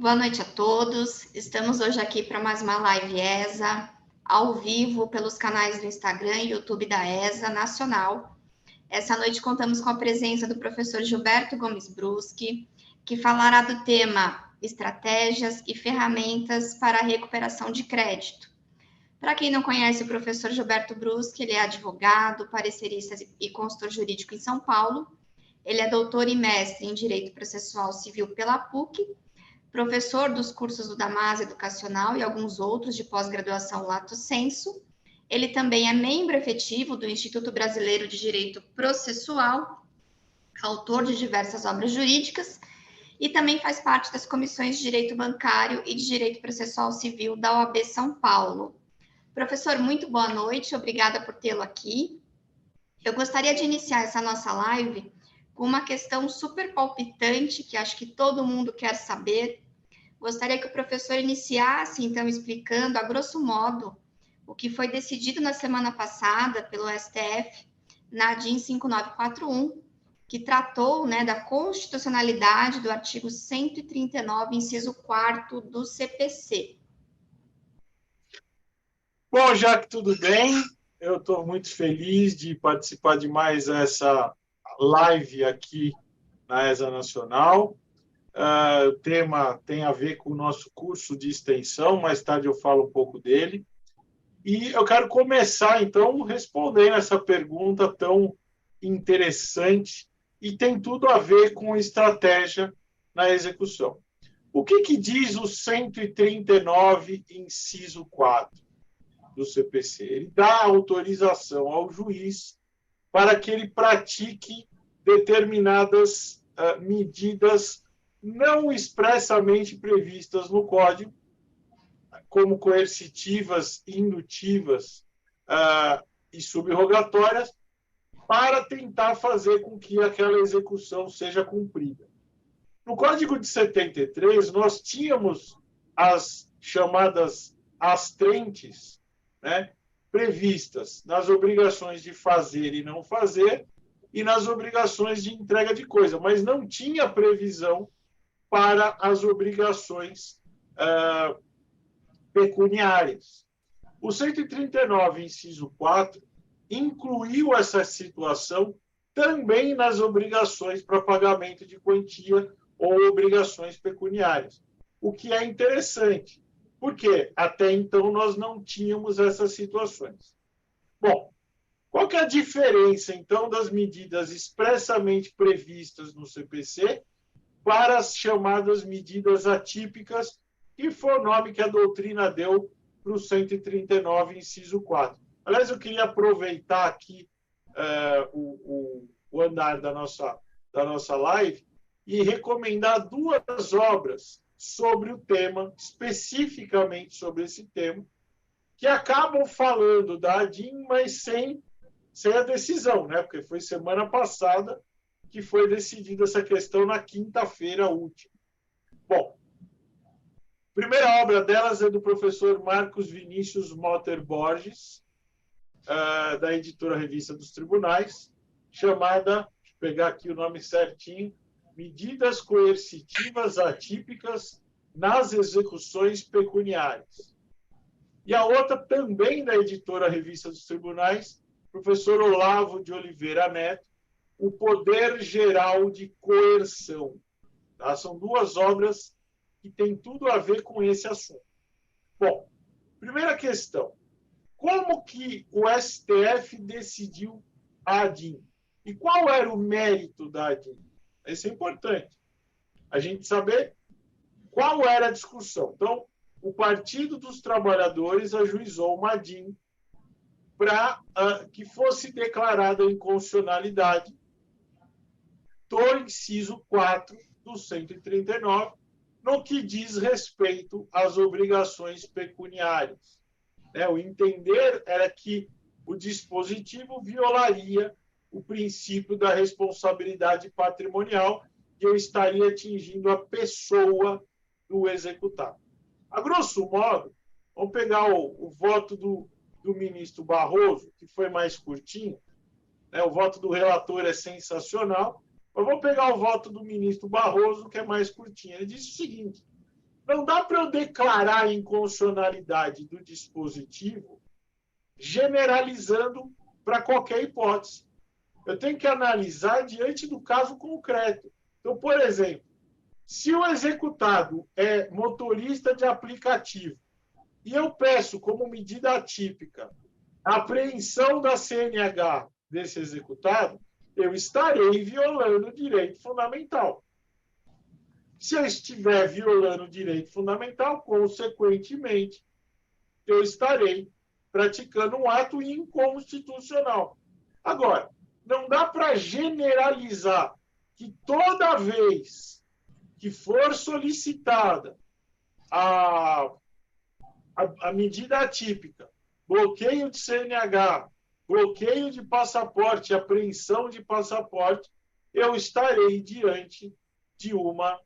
Boa noite a todos. Estamos hoje aqui para mais uma live ESA, ao vivo pelos canais do Instagram e YouTube da ESA Nacional. Essa noite contamos com a presença do professor Gilberto Gomes Bruschi, que falará do tema Estratégias e Ferramentas para a Recuperação de Crédito. Para quem não conhece o professor Gilberto Bruschi, ele é advogado, parecerista e consultor jurídico em São Paulo. Ele é doutor e mestre em Direito Processual Civil pela PUC, professor dos cursos do Damasa Educacional e alguns outros de pós-graduação Lato Sensu. Ele também é membro efetivo do Instituto Brasileiro de Direito Processual, autor de diversas obras jurídicas, e também faz parte das comissões de Direito Bancário e de Direito Processual Civil da OAB São Paulo. Professor, muito boa noite, obrigada por tê-lo aqui. Eu gostaria de iniciar essa nossa live com uma questão super palpitante, que acho que todo mundo quer saber. Gostaria que o professor iniciasse, então, explicando, a grosso modo, o que foi decidido na semana passada pelo STF, na DIN 5941, que tratou, da constitucionalidade do artigo 139, inciso 4º do CPC. Bom, Jaque, tudo bem? Eu estou muito feliz de participar de mais essa live aqui na ESA Nacional. O tema tem a ver com o nosso curso de extensão, mais tarde eu falo um pouco dele. E eu quero começar, então, respondendo essa pergunta tão interessante e tem tudo a ver com estratégia na execução. O que diz o 139, inciso 4 do CPC? Ele dá autorização ao juiz para que ele pratique determinadas medidas não expressamente previstas no Código, como coercitivas, indutivas e subrogatórias, para tentar fazer com que aquela execução seja cumprida. No Código de 73, nós tínhamos as chamadas astrentes, previstas nas obrigações de fazer e não fazer e nas obrigações de entrega de coisa, mas não tinha previsão para as obrigações pecuniárias. O 139, inciso 4, incluiu essa situação também nas obrigações para pagamento de quantia ou obrigações pecuniárias, o que é interessante, porque até então nós não tínhamos essas situações. Bom, qual que é a diferença, então, das medidas expressamente previstas no CPC para as chamadas medidas atípicas, que foi o nome que a doutrina deu para o 139, inciso 4. Aliás, eu queria aproveitar aqui o andar da nossa live e recomendar duas obras sobre o tema, especificamente sobre esse tema, que acabam falando da ADIM, mas sem a decisão, porque foi semana passada que foi decidida essa questão na quinta-feira última. Bom, a primeira obra delas é do professor Marcos Vinícius Motter Borges, da editora Revista dos Tribunais, chamada, deixa eu pegar aqui o nome certinho, Medidas Coercitivas Atípicas nas Execuções Pecuniárias. E a outra, também da editora Revista dos Tribunais, professor Olavo de Oliveira Neto, O Poder Geral de Coerção. Tá? São duas obras que têm tudo a ver com esse assunto. Bom, primeira questão. Como que o STF decidiu a ADIM? E qual era o mérito da ADIM? Isso é importante. A gente saber qual era a discussão. Então, o Partido dos Trabalhadores ajuizou uma ADIM para que fosse declarada a inconstitucionalidade do inciso 4 do 139, no que diz respeito às obrigações pecuniárias. O entender era que o dispositivo violaria o princípio da responsabilidade patrimonial e eu estaria atingindo a pessoa do executado. A grosso modo, vamos pegar o voto do ministro Barroso, que foi mais curtinho, o voto do relator é sensacional, mas vamos pegar o voto do ministro Barroso, que é mais curtinho. Ele disse o seguinte: não dá para eu declarar a inconstitucionalidade do dispositivo generalizando para qualquer hipótese. Eu tenho que analisar diante do caso concreto. Então, por exemplo, se o executado é motorista de aplicativo e eu peço como medida atípica a apreensão da CNH desse executado, eu estarei violando o direito fundamental. Se eu estiver violando o direito fundamental, consequentemente, eu estarei praticando um ato inconstitucional. Agora, não dá para generalizar que toda vez que for solicitada a medida atípica, bloqueio de CNH, bloqueio de passaporte, apreensão de passaporte, eu estarei diante de uma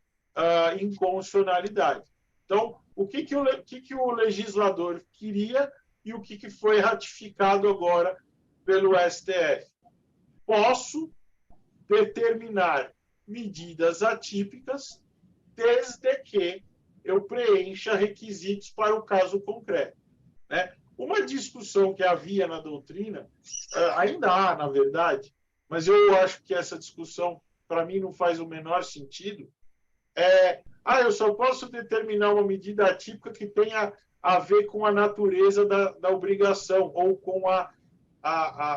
inconstitucionalidade. Então, o que o legislador queria e o que foi ratificado agora pelo STF? Posso determinar medidas atípicas desde que eu preencha requisitos para o caso concreto. Né? Uma discussão que havia na doutrina, ainda há, na verdade, mas eu acho que essa discussão, para mim, não faz o menor sentido, eu só posso determinar uma medida atípica que tenha a ver com a natureza da obrigação ou com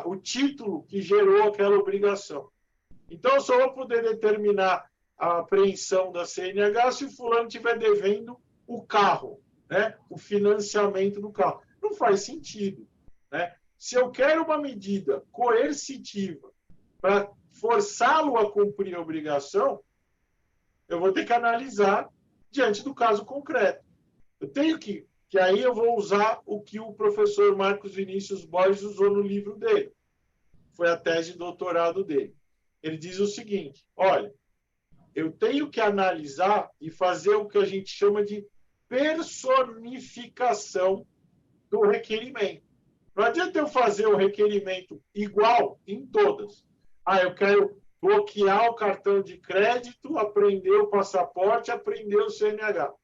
o título que gerou aquela obrigação. Então, eu só vou poder determinar a apreensão da CNH se o fulano estiver devendo o carro, né? O financiamento do carro. Não faz sentido. Né? Se eu quero uma medida coercitiva para forçá-lo a cumprir a obrigação, eu vou ter que analisar diante do caso concreto. Eu tenho que aí eu vou usar o que o professor Marcos Vinícius Borges usou no livro dele. Foi a tese de doutorado dele. Ele diz o seguinte, olha, eu tenho que analisar e fazer o que a gente chama de personificação do requerimento. Não adianta eu fazer o requerimento igual em todas. Eu quero bloquear o cartão de crédito, apreender o passaporte, apreender o CNH.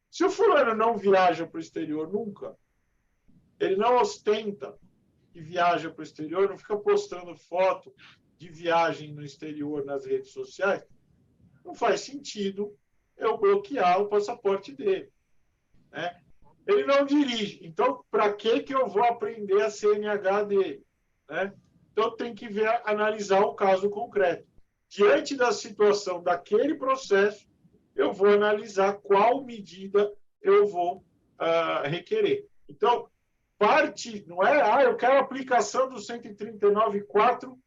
Se o fulano não viaja para o exterior nunca, ele não ostenta que viaja para o exterior, não fica postando foto de viagem no exterior nas redes sociais, não faz sentido eu bloquear o passaporte dele. Né? Ele não dirige. Então, para que eu vou aprender a CNH dele? Né? Então, tem que analisar o caso concreto. Diante da situação daquele processo, eu vou analisar qual medida eu vou requerer. Então, parte, não é, eu quero a aplicação do 139.4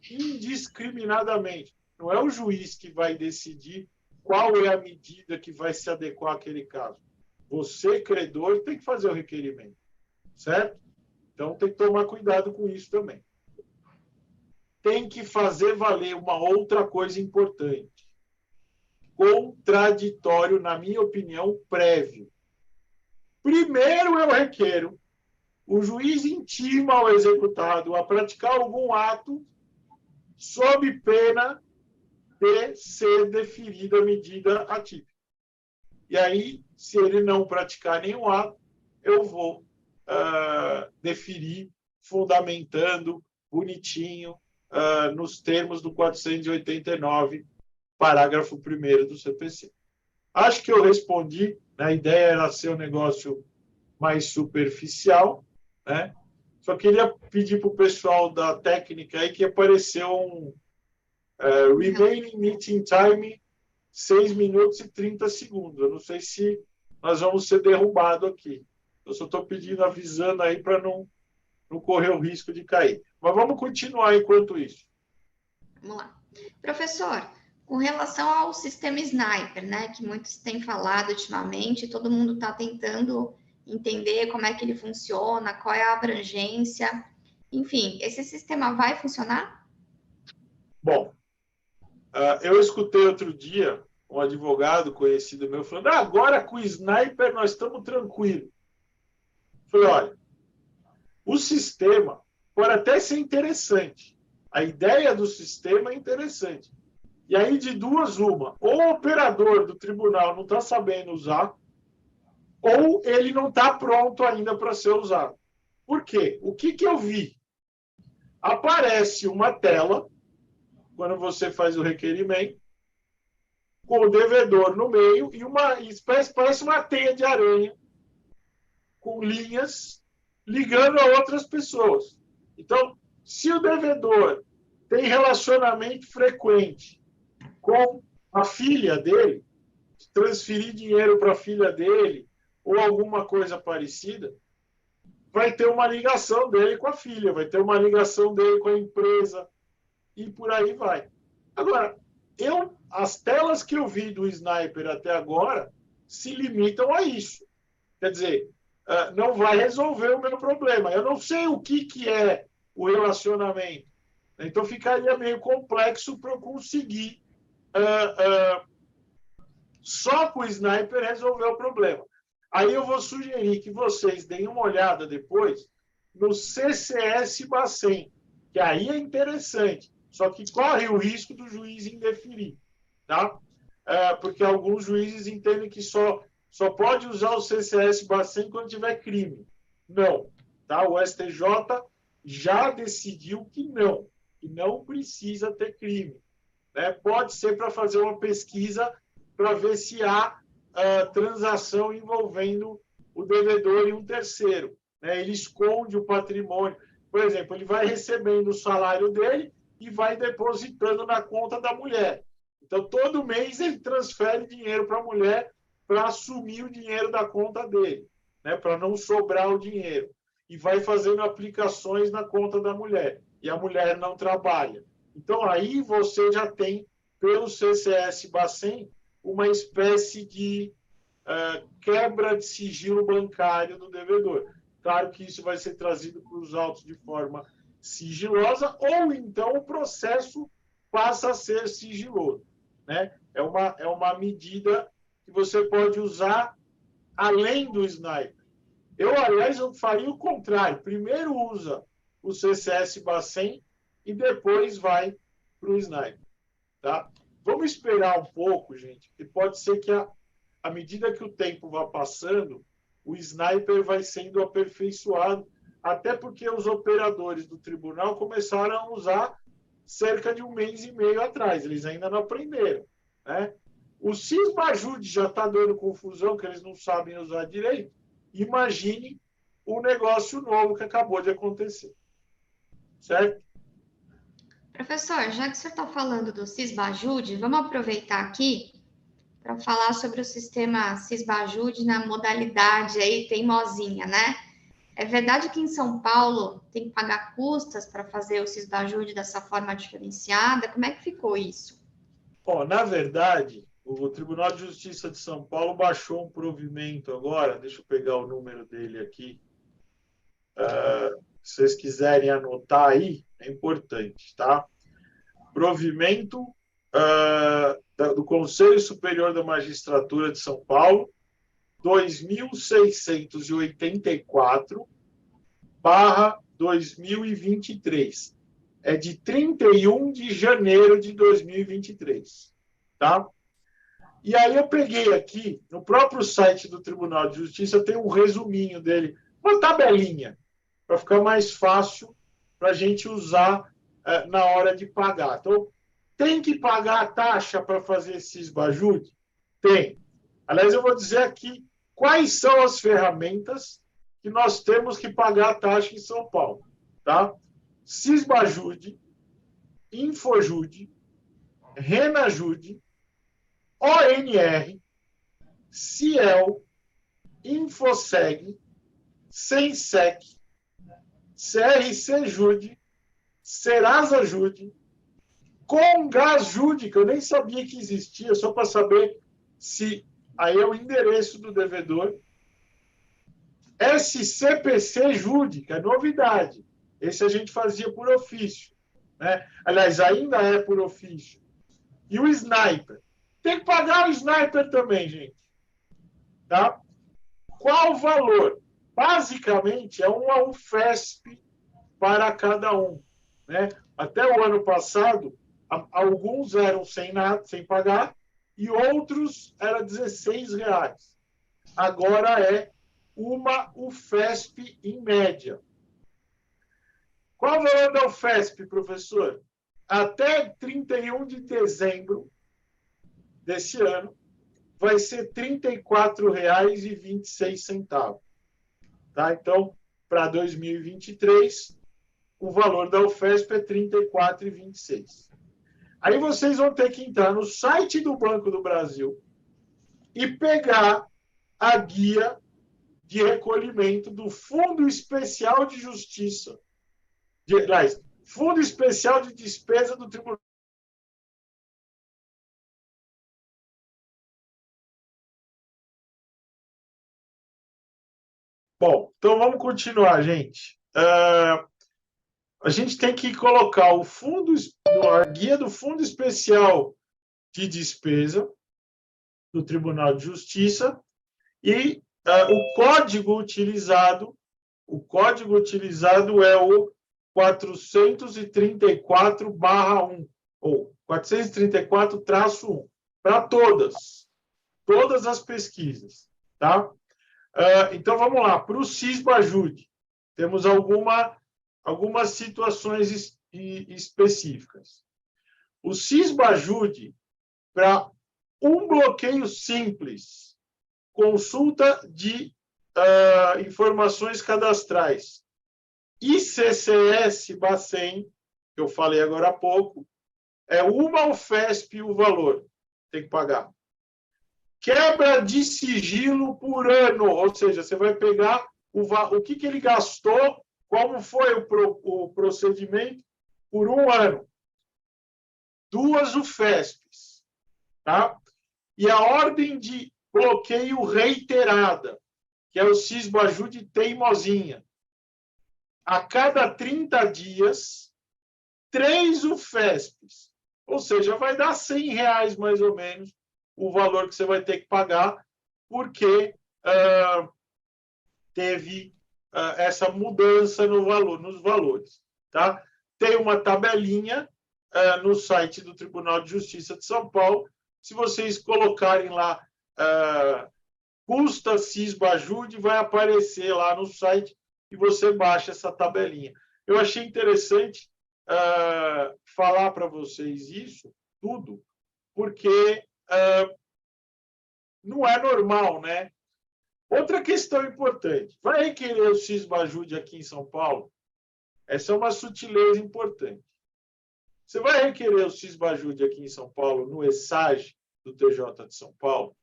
indiscriminadamente. Não é o juiz que vai decidir qual é a medida que vai se adequar àquele caso. Você, credor, tem que fazer o requerimento. Certo? Então, tem que tomar cuidado com isso também. Tem que fazer valer uma outra coisa importante. Contraditório, na minha opinião, prévio. Primeiro eu requeiro, o juiz intima ao executado a praticar algum ato sob pena de ser deferida a medida atípica. E aí, se ele não praticar nenhum ato, eu vou deferir, fundamentando, bonitinho, nos termos do 489, parágrafo 1º do CPC. Acho que eu respondi, né? A ideia era ser um negócio mais superficial, né? Só queria pedir para o pessoal da técnica aí que apareceu um remaining meeting time 6 minutos e 30 segundos. Eu não sei se nós vamos ser derrubados aqui. Eu só estou pedindo, avisando aí para não correr o risco de cair. Mas vamos continuar enquanto isso. Vamos lá. Professor, com relação ao sistema Sniper, né, que muitos têm falado ultimamente, todo mundo está tentando entender como é que ele funciona, qual é a abrangência. Enfim, esse sistema vai funcionar? Bom, eu escutei outro dia um advogado conhecido meu falando, agora com o Sniper nós estamos tranquilos. Falei, olha, o sistema pode até ser interessante. A ideia do sistema é interessante. E aí, de duas, uma. Ou o operador do tribunal não está sabendo usar, ou ele não está pronto ainda para ser usado. Por quê? O que eu vi? Aparece uma tela, quando você faz o requerimento, com o devedor no meio e uma espécie, parece uma teia de aranha, com linhas ligando a outras pessoas. Então, se o devedor tem relacionamento frequente com a filha dele, transferir dinheiro para a filha dele ou alguma coisa parecida, vai ter uma ligação dele com a filha, vai ter uma ligação dele com a empresa e por aí vai. Agora, as telas que eu vi do Sniper até agora se limitam a isso. Quer dizer, não vai resolver o meu problema. Eu não sei o que é o relacionamento. Então, ficaria meio complexo para eu conseguir só com o Sniper resolver o problema. Aí eu vou sugerir que vocês deem uma olhada depois no CCS Bacen, que aí é interessante, só que corre o risco do juiz indeferir, tá? Porque alguns juízes entendem que só pode usar o CCS Bacen quando tiver crime. Não, tá? O STJ já decidiu que não precisa ter crime. Né? Pode ser para fazer uma pesquisa para ver se há transação envolvendo o devedor e um terceiro. Né? Ele esconde o patrimônio. Por exemplo, ele vai recebendo o salário dele e vai depositando na conta da mulher. Então, todo mês ele transfere dinheiro para a mulher para assumir o dinheiro da conta dele, né? Para não sobrar o dinheiro. E vai fazendo aplicações na conta da mulher. E a mulher não trabalha. Então, aí você já tem, pelo CCS Bacen, uma espécie de quebra de sigilo bancário do devedor. Claro que isso vai ser trazido para os autos de forma sigilosa, ou então o processo passa a ser sigiloso. Né? É uma medida que você pode usar além do Sniper. Aliás, eu faria o contrário. Primeiro usa o CCS Bacen e depois vai para o Sniper. Tá? Vamos esperar um pouco, gente, porque pode ser que à medida que o tempo vai passando, o Sniper vai sendo aperfeiçoado, até porque os operadores do tribunal começaram a usar cerca de 1 mês e meio atrás, eles ainda não aprenderam. Né? O Sismajude já está dando confusão, que eles não sabem usar direito. Imagine o negócio novo que acabou de acontecer. Certo? Professor, já que o senhor está falando do Sisbajude, vamos aproveitar aqui para falar sobre o sistema Sisbajude na modalidade aí teimosinha, né? É verdade que em São Paulo tem que pagar custas para fazer o Sisbajude dessa forma diferenciada? Como é que ficou isso? Bom, na verdade, o Tribunal de Justiça de São Paulo baixou um provimento agora, deixa eu pegar o número dele aqui. Se vocês quiserem anotar aí, é importante, tá? Provimento do Conselho Superior da Magistratura de São Paulo, 2684/2023. É de 31 de janeiro de 2023. Tá? E aí eu peguei aqui, no próprio site do Tribunal de Justiça, tem um resuminho dele, uma tabelinha, para ficar mais fácil para a gente usar na hora de pagar. Então, tem que pagar a taxa para fazer esse Sisbajude? Tem. Aliás, eu vou dizer aqui quais são as ferramentas que nós temos que pagar a taxa em São Paulo. Tá? Sisbajude, Infojude, Renajude, ONR, Ciel, Infoseg, Sensec, CRCJude, Serasa-Jude, Congasjude, que eu nem sabia que existia, só para saber se aí é o endereço do devedor, SCPC-Jude, que é novidade. Esse a gente fazia por ofício. Né? Aliás, ainda é por ofício. E o Sniper. Tem que pagar o Sniper também, gente. Tá? Qual o valor? Basicamente, é um FESP para cada um. Né? Até o ano passado, alguns eram sem nada, sem pagar, e outros era R$16. agora é uma UFESP em média. Qual o valor da UFESP, professor? Até 31 de dezembro desse ano, vai ser R$ 34,26. Tá? Então, para 2023, o valor da UFESP é R$ 34,26. Aí vocês vão ter que entrar no site do Banco do Brasil e pegar a guia de recolhimento do Fundo Especial de Justiça, aliás, Fundo Especial de Despesa do Tribunal. Bom, então vamos continuar, gente. A gente tem que colocar a guia do Fundo Especial de Despesa do Tribunal de Justiça e o código utilizado é o 434/1 ou 434-1 para todas as pesquisas, tá? Então vamos lá, para o Sisbajude, temos algumas situações específicas. O Sisbajude, para um bloqueio simples, consulta de informações cadastrais, ICCS Bacen, que eu falei agora há pouco, é uma UFESP o valor, tem que pagar. Quebra de sigilo por ano, ou seja, você vai pegar o que ele gastou, como foi o procedimento por um ano. 2 UFESPs. Tá? E a ordem de bloqueio reiterada, que é o Sisbajude teimosinha. A cada 30 dias, 3 UFESPs. Ou seja, vai dar R$ 100 mais ou menos o valor que você vai ter que pagar, porque teve essa mudança nos valores. Tá? Tem uma tabelinha no site do Tribunal de Justiça de São Paulo. Se vocês colocarem lá custa Sisbajude, vai aparecer lá no site e você baixa essa tabelinha. Eu achei interessante falar para vocês isso tudo, porque não é normal, né? Outra questão importante. Vai requerer o Sisbajude aqui em São Paulo? Essa é uma sutileza importante. Você vai requerer o Sisbajude aqui em São Paulo, no ESAG do TJ de São Paulo?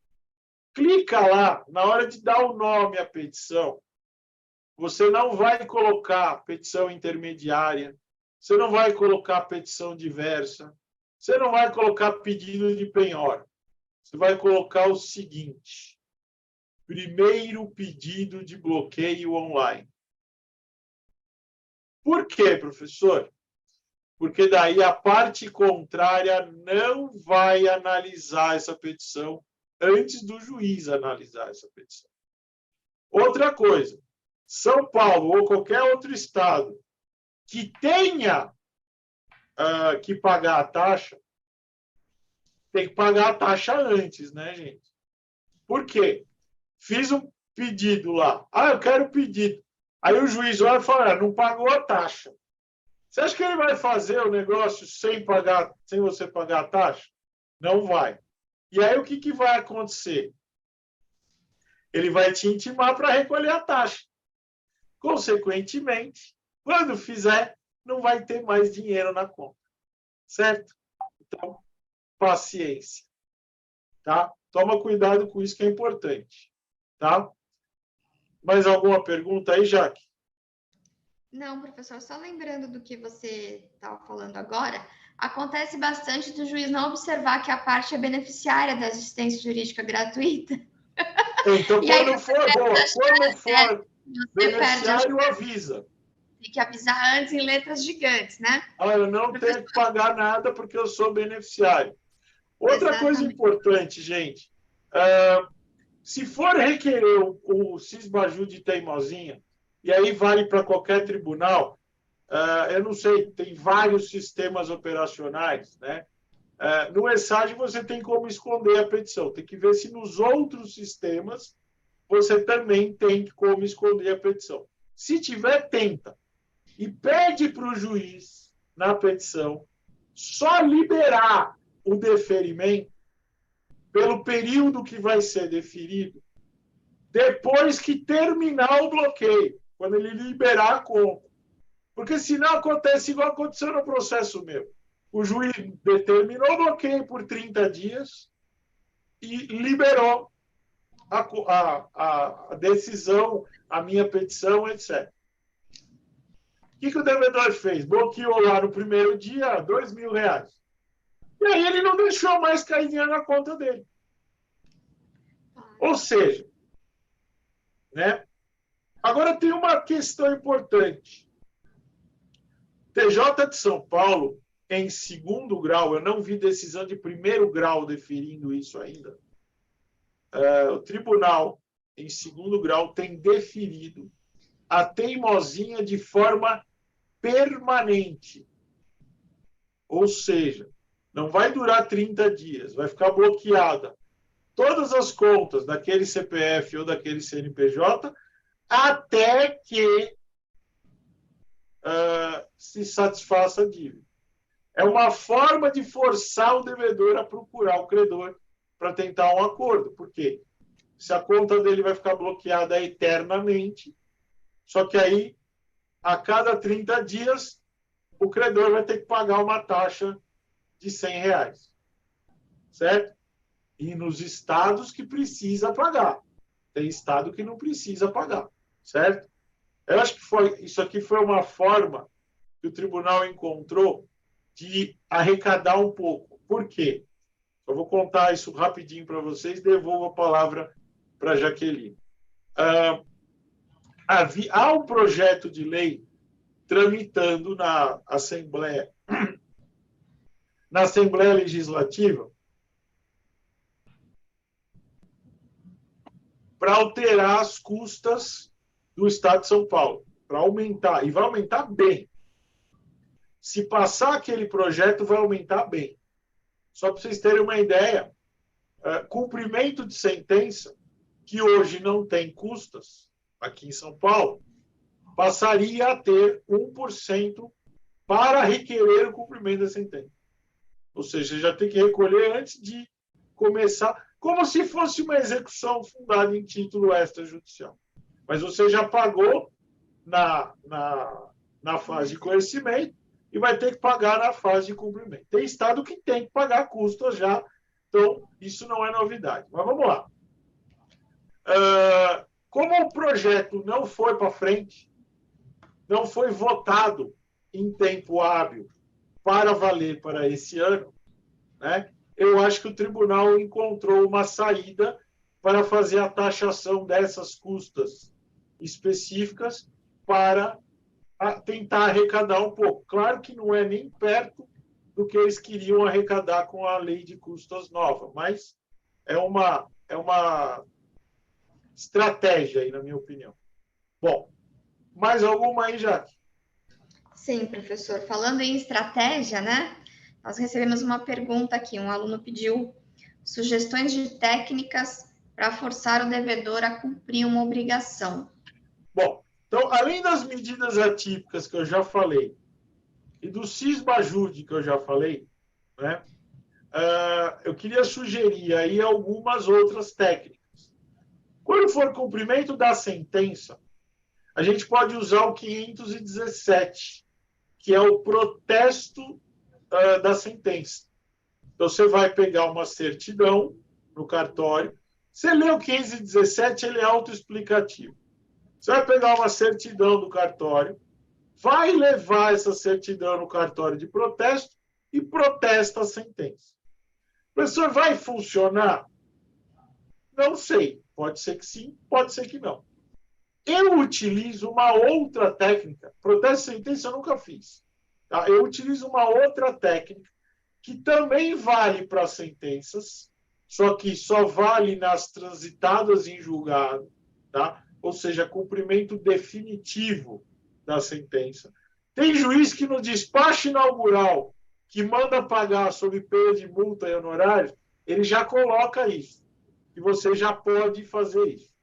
Clica lá, na hora de dar o nome à petição, você não vai colocar petição intermediária, você não vai colocar petição diversa, você não vai colocar pedido de penhora. Você vai colocar o seguinte: primeiro pedido de bloqueio online. Por quê, professor? Porque daí a parte contrária não vai analisar essa petição antes do juiz analisar essa petição. Outra coisa, São Paulo ou qualquer outro estado que tenha que pagar a taxa, tem que pagar a taxa antes, né, gente? Por quê? Fiz um pedido lá. Eu quero pedido. Aí o juiz vai falar, não pagou a taxa. Você acha que ele vai fazer o negócio sem você pagar a taxa? Não vai. E aí o que vai acontecer? Ele vai te intimar para recolher a taxa. Consequentemente, quando fizer, não vai ter mais dinheiro na conta. Certo? Então, paciência. Tá? Toma cuidado com isso que é importante. Tá? Mais alguma pergunta aí, Jaque? Não, professor, só lembrando do que você estava falando agora, acontece bastante do juiz não observar que a parte é beneficiária da assistência jurídica gratuita. Então, quando for beneficiário, avisa. Tem que avisar antes em letras gigantes, né? Eu não tenho que pagar nada porque eu sou beneficiário. Outra coisa importante, gente, se for requerer o Sisbajude teimosinha, e aí vale para qualquer tribunal, eu não sei, tem vários sistemas operacionais, né? No ESAG você tem como esconder a petição, tem que ver se nos outros sistemas você também tem como esconder a petição. Se tiver, tenta. E pede para o juiz, na petição, só liberar o deferimento pelo período que vai ser deferido depois que terminar o bloqueio, quando ele liberar a conta. Porque senão acontece igual aconteceu no processo meu. O juiz determinou o bloqueio por 30 dias e liberou a decisão, a minha petição, etc. O que o devedor fez? Bloqueou lá no primeiro dia R$ 2.000. E aí ele não deixou mais cair dinheiro na conta dele. Ou seja, né? Agora tem uma questão importante. TJ de São Paulo, em segundo grau, eu não vi decisão de primeiro grau definindo isso ainda. O tribunal, em segundo grau, tem definido a teimosinha de forma permanente. Ou seja, não vai durar 30 dias, vai ficar bloqueada todas as contas daquele CPF ou daquele CNPJ até que se satisfaça a dívida. É uma forma de forçar o devedor a procurar o credor para tentar um acordo. Por quê? Se a conta dele vai ficar bloqueada eternamente, só que aí, a cada 30 dias, o credor vai ter que pagar uma taxa de R$ 100. Certo? E nos estados que precisa pagar. Tem estado que não precisa pagar. Certo? Eu acho que isso aqui foi uma forma que o tribunal encontrou de arrecadar um pouco. Por quê? Eu vou contar isso rapidinho para vocês, devolvo a palavra para a Jaqueline. Há um projeto de lei tramitando na Assembleia Legislativa para alterar as custas do Estado de São Paulo, para aumentar, e vai aumentar bem. Se passar aquele projeto, vai aumentar bem. Só para vocês terem uma ideia, cumprimento de sentença, que hoje não tem custas, aqui em São Paulo, passaria a ter 1% para requerer o cumprimento da sentença. Ou seja, já tem que recolher antes de começar, como se fosse uma execução fundada em título extrajudicial. Mas você já pagou na fase de conhecimento e vai ter que pagar na fase de cumprimento. Tem estado que tem que pagar custas já, então isso não é novidade. Mas vamos lá. Como o projeto não foi para frente, não foi votado em tempo hábil para valer para esse ano, né, eu acho que o tribunal encontrou uma saída para fazer a taxação dessas custas específicas para tentar arrecadar um pouco. Claro que não é nem perto do que eles queriam arrecadar com a lei de custas nova, mas é uma estratégia aí, na minha opinião. Bom, mais alguma aí, Jaque? Sim, professor. Falando em estratégia, né? Nós recebemos uma pergunta aqui. Um aluno pediu sugestões de técnicas para forçar o devedor a cumprir uma obrigação. Bom, então, além das medidas atípicas que eu já falei e do cisbajude que eu já falei, né, eu queria sugerir aí algumas outras técnicas. Quando for cumprimento da sentença, a gente pode usar o 517, que é o protesto da sentença. Então, você vai pegar uma certidão no cartório. Você lê o 517, ele é autoexplicativo. Você vai pegar uma certidão do cartório, vai levar essa certidão no cartório de protesto e protesta a sentença. Professor, vai funcionar? Não sei. Pode ser que sim, pode ser que não. Eu utilizo uma outra técnica. Protesto de sentença eu nunca fiz. Tá? Eu utilizo uma outra técnica que também vale para sentenças, só que só vale nas transitadas em julgado, tá? Ou seja, cumprimento definitivo da sentença. Tem juiz que no despacho inaugural, que manda pagar sob pena de multa e honorários, ele já coloca isso. E você já pode fazer isso.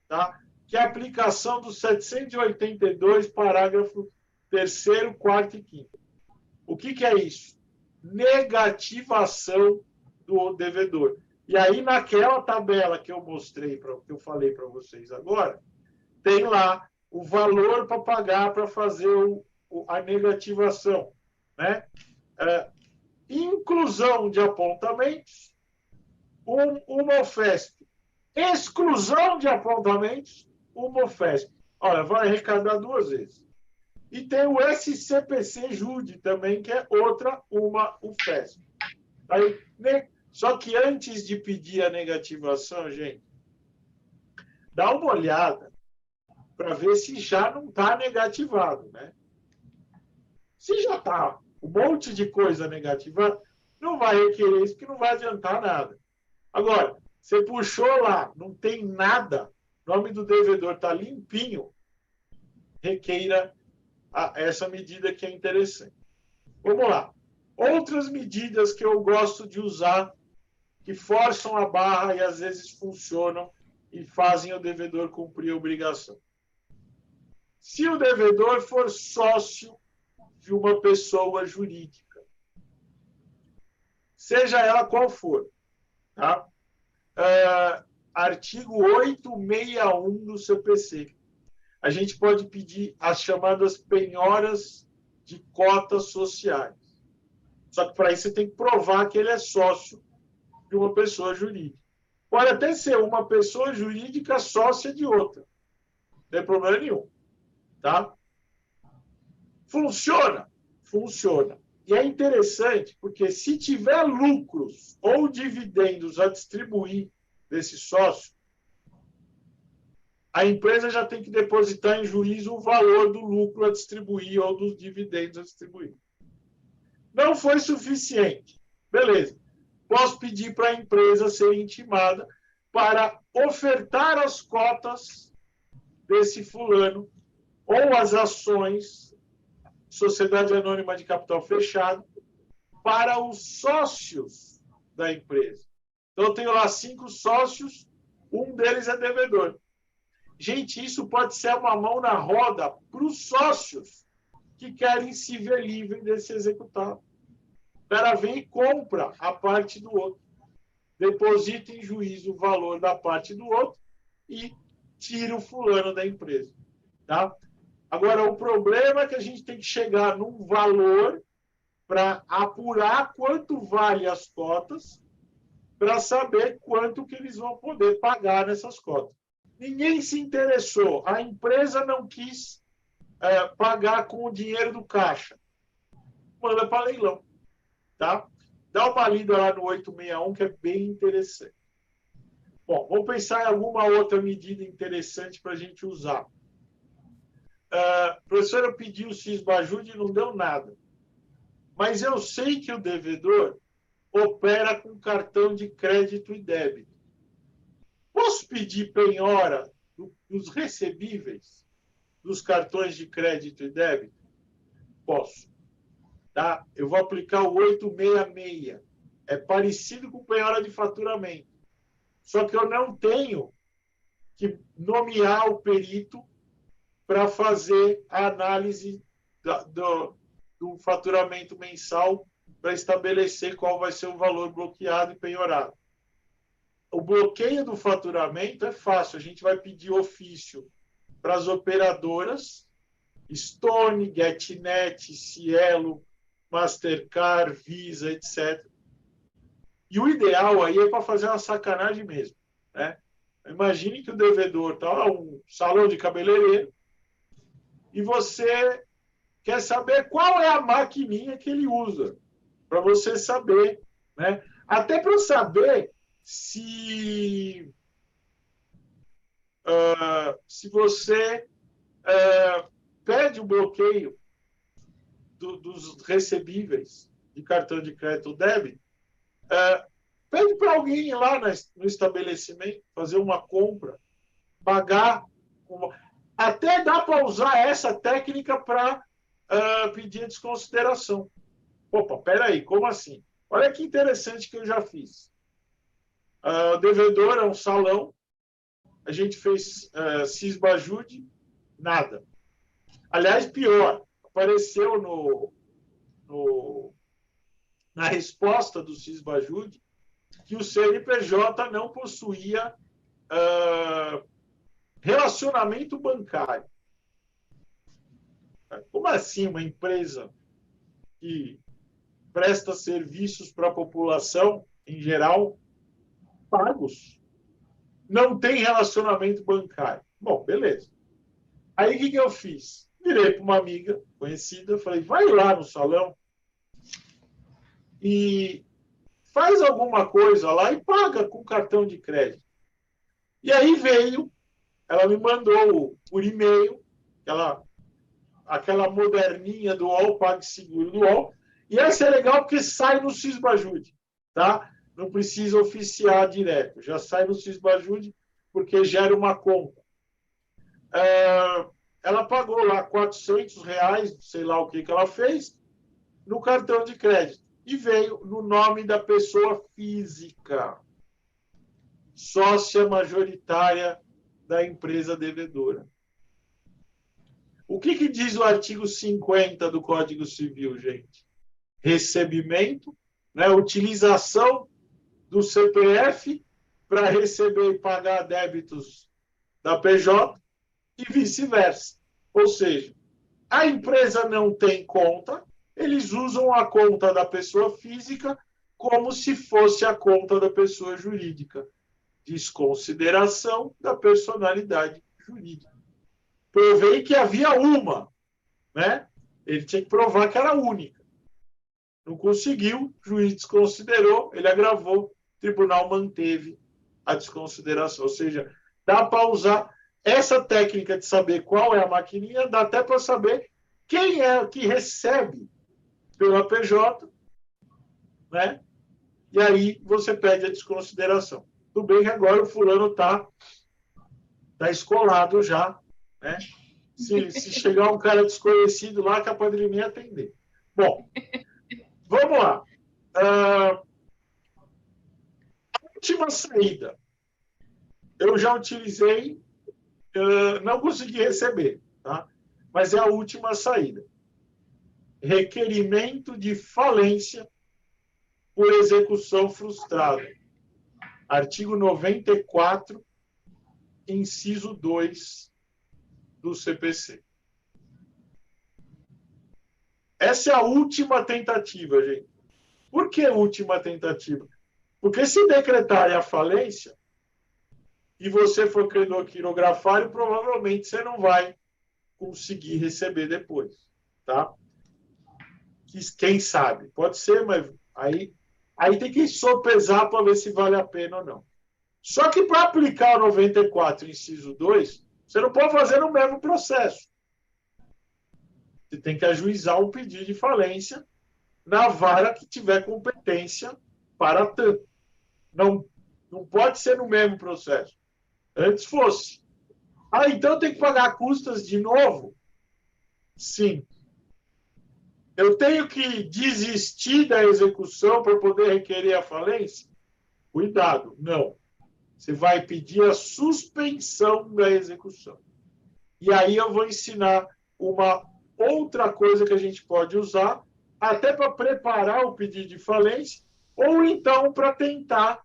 tá? Que é a aplicação do 782, parágrafo 3º, 4º e 5º. O que é isso? Negativação do devedor. E aí, naquela tabela que eu mostrei, que eu falei para vocês agora, tem lá o valor para pagar para fazer a negativação, né? Inclusão de apontamentos, uma OFESP. Exclusão de apontamentos, uma OFESP. Olha, vai arrecadar 2 vezes. E tem o SCPC Jude também, que é uma UFESP. Aí, né? Só que antes de pedir a negativação, gente, dá uma olhada para ver se já não está negativado, né? Se já está um monte de coisa negativada, não vai requerer isso, porque não vai adiantar nada. Agora, você puxou lá, não tem nada, o nome do devedor está limpinho, requeira essa medida que é interessante. Vamos lá. Outras medidas que eu gosto de usar, que forçam a barra e às vezes funcionam e fazem o devedor cumprir a obrigação. Se o devedor for sócio de uma pessoa jurídica, seja ela qual for, tá? Artigo 861 do CPC. A gente pode pedir as chamadas penhoras de cotas sociais. Só que para isso você tem que provar que ele é sócio de uma pessoa jurídica. Pode até ser uma pessoa jurídica sócia de outra. Não tem problema nenhum. Tá? Funciona? Funciona. E é interessante, porque se tiver lucros ou dividendos a distribuir desse sócio, a empresa já tem que depositar em juízo o valor do lucro a distribuir ou dos dividendos a distribuir. Não foi suficiente. Beleza. Posso pedir para a empresa ser intimada para ofertar as cotas desse fulano ou as ações, Sociedade Anônima de Capital Fechado, para os sócios da empresa. Então, eu tenho lá 5 sócios, um deles é devedor. Gente, isso pode ser uma mão na roda para os sócios que querem se ver livre desse executado. O cara vem e compra a parte do outro, deposita em juízo o valor da parte do outro e tira o fulano da empresa. Tá? Agora, o problema é que a gente tem que chegar num valor para apurar quanto vale as cotas, para saber quanto que eles vão poder pagar nessas cotas. Ninguém se interessou, a empresa não quis pagar com o dinheiro do caixa. Manda para leilão. Tá? Dá uma lida lá no 861, que é bem interessante. Bom, vamos pensar em alguma outra medida interessante para a gente usar. A professora pediu o Sisbajude e não deu nada. Mas eu sei que o devedor opera com cartão de crédito e débito. Posso pedir penhora dos recebíveis dos cartões de crédito e débito? Posso. Tá? Eu vou aplicar o 866. É parecido com penhora de faturamento. Só que eu não tenho que nomear o perito para fazer a análise do faturamento mensal para estabelecer qual vai ser o valor bloqueado e penhorado. O bloqueio do faturamento é fácil. A gente vai pedir ofício para as operadoras Stone, GetNet, Cielo, Mastercard, Visa, etc. E o ideal aí é para fazer uma sacanagem mesmo. Né? Imagine que o devedor está lá, um salão de cabeleireiro, e você quer saber qual é a maquininha que ele usa, para você saber. Né? Até para saber se você pede o bloqueio dos recebíveis de cartão de crédito ou débito, pede para alguém ir lá no estabelecimento, fazer uma compra, pagar. Até dá para usar essa técnica para pedir a desconsideração. Opa, peraí, como assim? Olha que interessante que eu já fiz. O devedor é um salão, a gente fez Sisbajude, nada. Aliás, pior, apareceu na resposta do Sisbajude que o CNPJ não possuía relacionamento bancário. Como assim uma empresa que presta serviços para a população, em geral, pagos, não tem relacionamento bancário? Bom, beleza. Aí o que eu fiz? Virei para uma amiga conhecida, falei, vai lá no salão e faz alguma coisa lá e paga com cartão de crédito. E aí veio, ela me mandou por e-mail, aquela moderninha do UOL, PagSeguro do UOL, e essa é legal porque sai no Sisbajude, tá? Não precisa oficiar direto, já sai no Sisbajude porque gera uma conta. Ela pagou lá R$ 400, sei lá o que ela fez, no cartão de crédito. E veio no nome da pessoa física, sócia majoritária da empresa devedora. O que diz o artigo 50 do Código Civil, gente? Recebimento, né? Utilização do CPF para receber e pagar débitos da PJ e vice-versa. Ou seja, a empresa não tem conta, eles usam a conta da pessoa física como se fosse a conta da pessoa jurídica. Desconsideração da personalidade jurídica. Provei que havia uma, né? Ele tinha que provar que era única. Não conseguiu, o juiz desconsiderou, ele agravou, o tribunal manteve a desconsideração. Ou seja, dá para usar essa técnica de saber qual é a maquininha, dá até para saber quem é que recebe pela PJ, né? E aí você pede a desconsideração. Tudo bem que agora o fulano está escolado já, né? Se chegar um cara desconhecido lá, capaz de nem atender. Bom, vamos lá. A última saída. Eu já utilizei, não consegui receber, tá? Mas é a última saída. Requerimento de falência por execução frustrada. Artigo 94, inciso 2 do CPC. Essa é a última tentativa, gente. Por que última tentativa? Porque se decretarem a falência e você for credor quirografário, provavelmente você não vai conseguir receber depois, tá? Quem sabe? Pode ser, mas aí tem que sopesar para ver se vale a pena ou não. Só que para aplicar o 94, inciso 2, você não pode fazer no mesmo processo. Você tem que ajuizar um pedido de falência na vara que tiver competência para tanto. Não pode ser no mesmo processo. Antes fosse. Então tem que pagar custas de novo? Sim. Eu tenho que desistir da execução para poder requerer a falência? Cuidado, não. Você vai pedir a suspensão da execução. E aí eu vou ensinar uma outra coisa que a gente pode usar, até para preparar o pedido de falência, ou então para tentar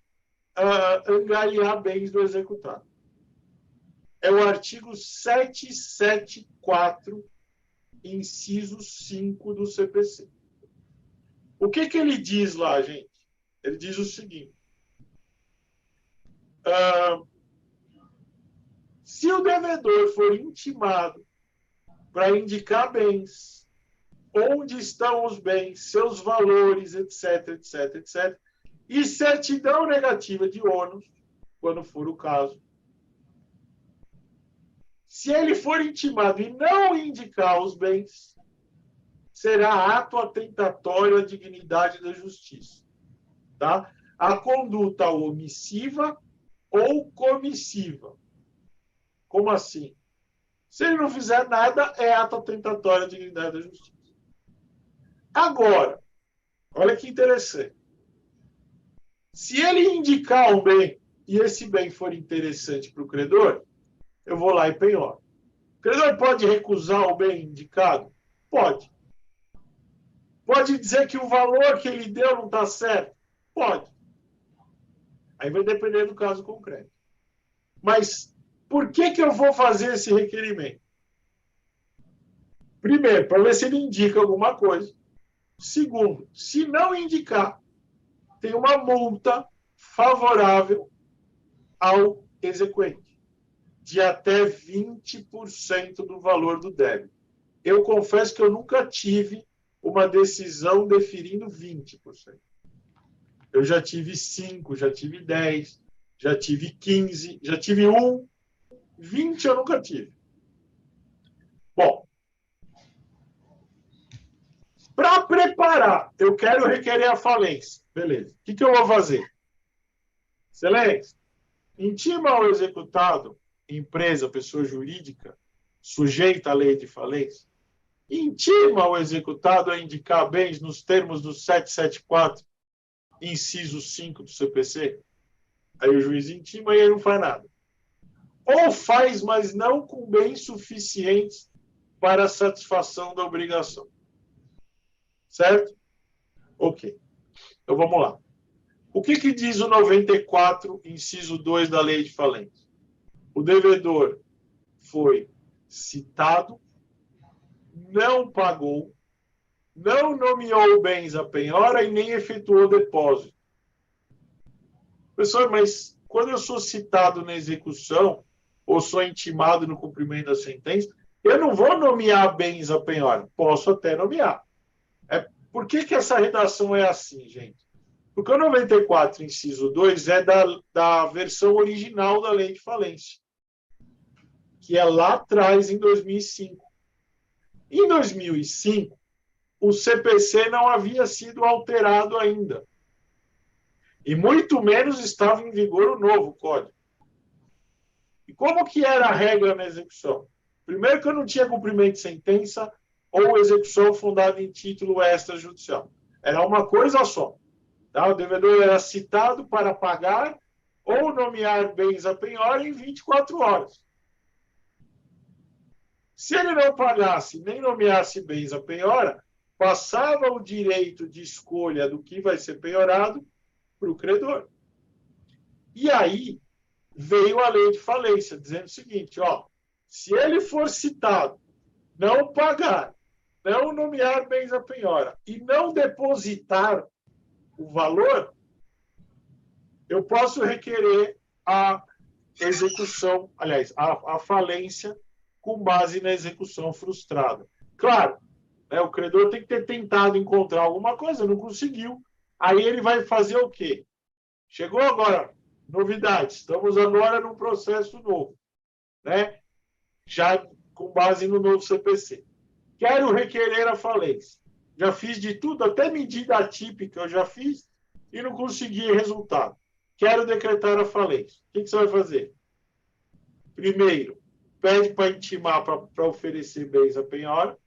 angariar bens do executado. É o artigo 774, inciso 5 do CPC. O que ele diz lá, gente? Ele diz o seguinte. Se o devedor for intimado para indicar bens, onde estão os bens, seus valores, etc., etc., etc., e certidão negativa de ônus, quando for o caso, se ele for intimado e não indicar os bens, será ato atentatório à dignidade da justiça. Tá? A conduta omissiva ou comissiva. Como assim? Se ele não fizer nada, é ato atentatório à dignidade da justiça. Agora, olha que interessante. Se ele indicar um bem, e esse bem for interessante para o credor, eu vou lá e penhoro. O credor pode recusar o bem indicado? Pode. Pode dizer que o valor que ele deu não está certo? Pode. Aí vai depender do caso concreto. Mas por que eu vou fazer esse requerimento? Primeiro, para ver se ele indica alguma coisa. Segundo, se não indicar, tem uma multa favorável ao exequente de até 20% do valor do débito. Eu confesso que eu nunca tive uma decisão deferindo 20%. Eu já tive 5, já tive 10, já tive 15, já tive 1, 20 eu nunca tive. Bom, para preparar, eu quero requerer a falência. Beleza. O que eu vou fazer? Excelência, intima ao executado, empresa, pessoa jurídica, sujeita à lei de falência, intima ao executado a indicar bens nos termos do 774, inciso 5 do CPC. Aí o juiz intima e ele não faz nada. Ou faz, mas não com bens suficientes para a satisfação da obrigação. Certo? Ok. Então vamos lá. O que diz o 94, inciso 2 da Lei de Falência? O devedor foi citado, não pagou, não nomeou bens à penhora e nem efetuou depósito. Professor, mas quando eu sou citado na execução ou sou intimado no cumprimento da sentença, eu não vou nomear bens à penhora. Posso até nomear. Por que essa redação é assim, gente? Porque o 94, inciso 2, é da versão original da Lei de Falência, que é lá atrás, em 2005. Em 2005, o CPC não havia sido alterado ainda. E muito menos estava em vigor o novo código. E como que era a regra na execução? Primeiro que eu não tinha cumprimento de sentença ou execução fundada em título extrajudicial. Era uma coisa só. Tá? O devedor era citado para pagar ou nomear bens à penhora em 24 horas. Se ele não pagasse nem nomeasse bens à penhora, passava o direito de escolha do que vai ser penhorado para o credor. E aí veio a lei de falência, dizendo o seguinte, se ele for citado, não pagar, não nomear bens à penhora e não depositar o valor, eu posso requerer a execução, aliás, a falência com base na execução frustrada. Claro, o credor tem que ter tentado encontrar alguma coisa, não conseguiu. Aí ele vai fazer o quê? Chegou agora, novidade, estamos agora num processo novo, né? Já com base no novo CPC. Quero requerer a falência. Já fiz de tudo, até medida atípica eu já fiz e não consegui resultado. Quero decretar a falência. O que você vai fazer? Primeiro, pede para intimar para oferecer bens à penhora,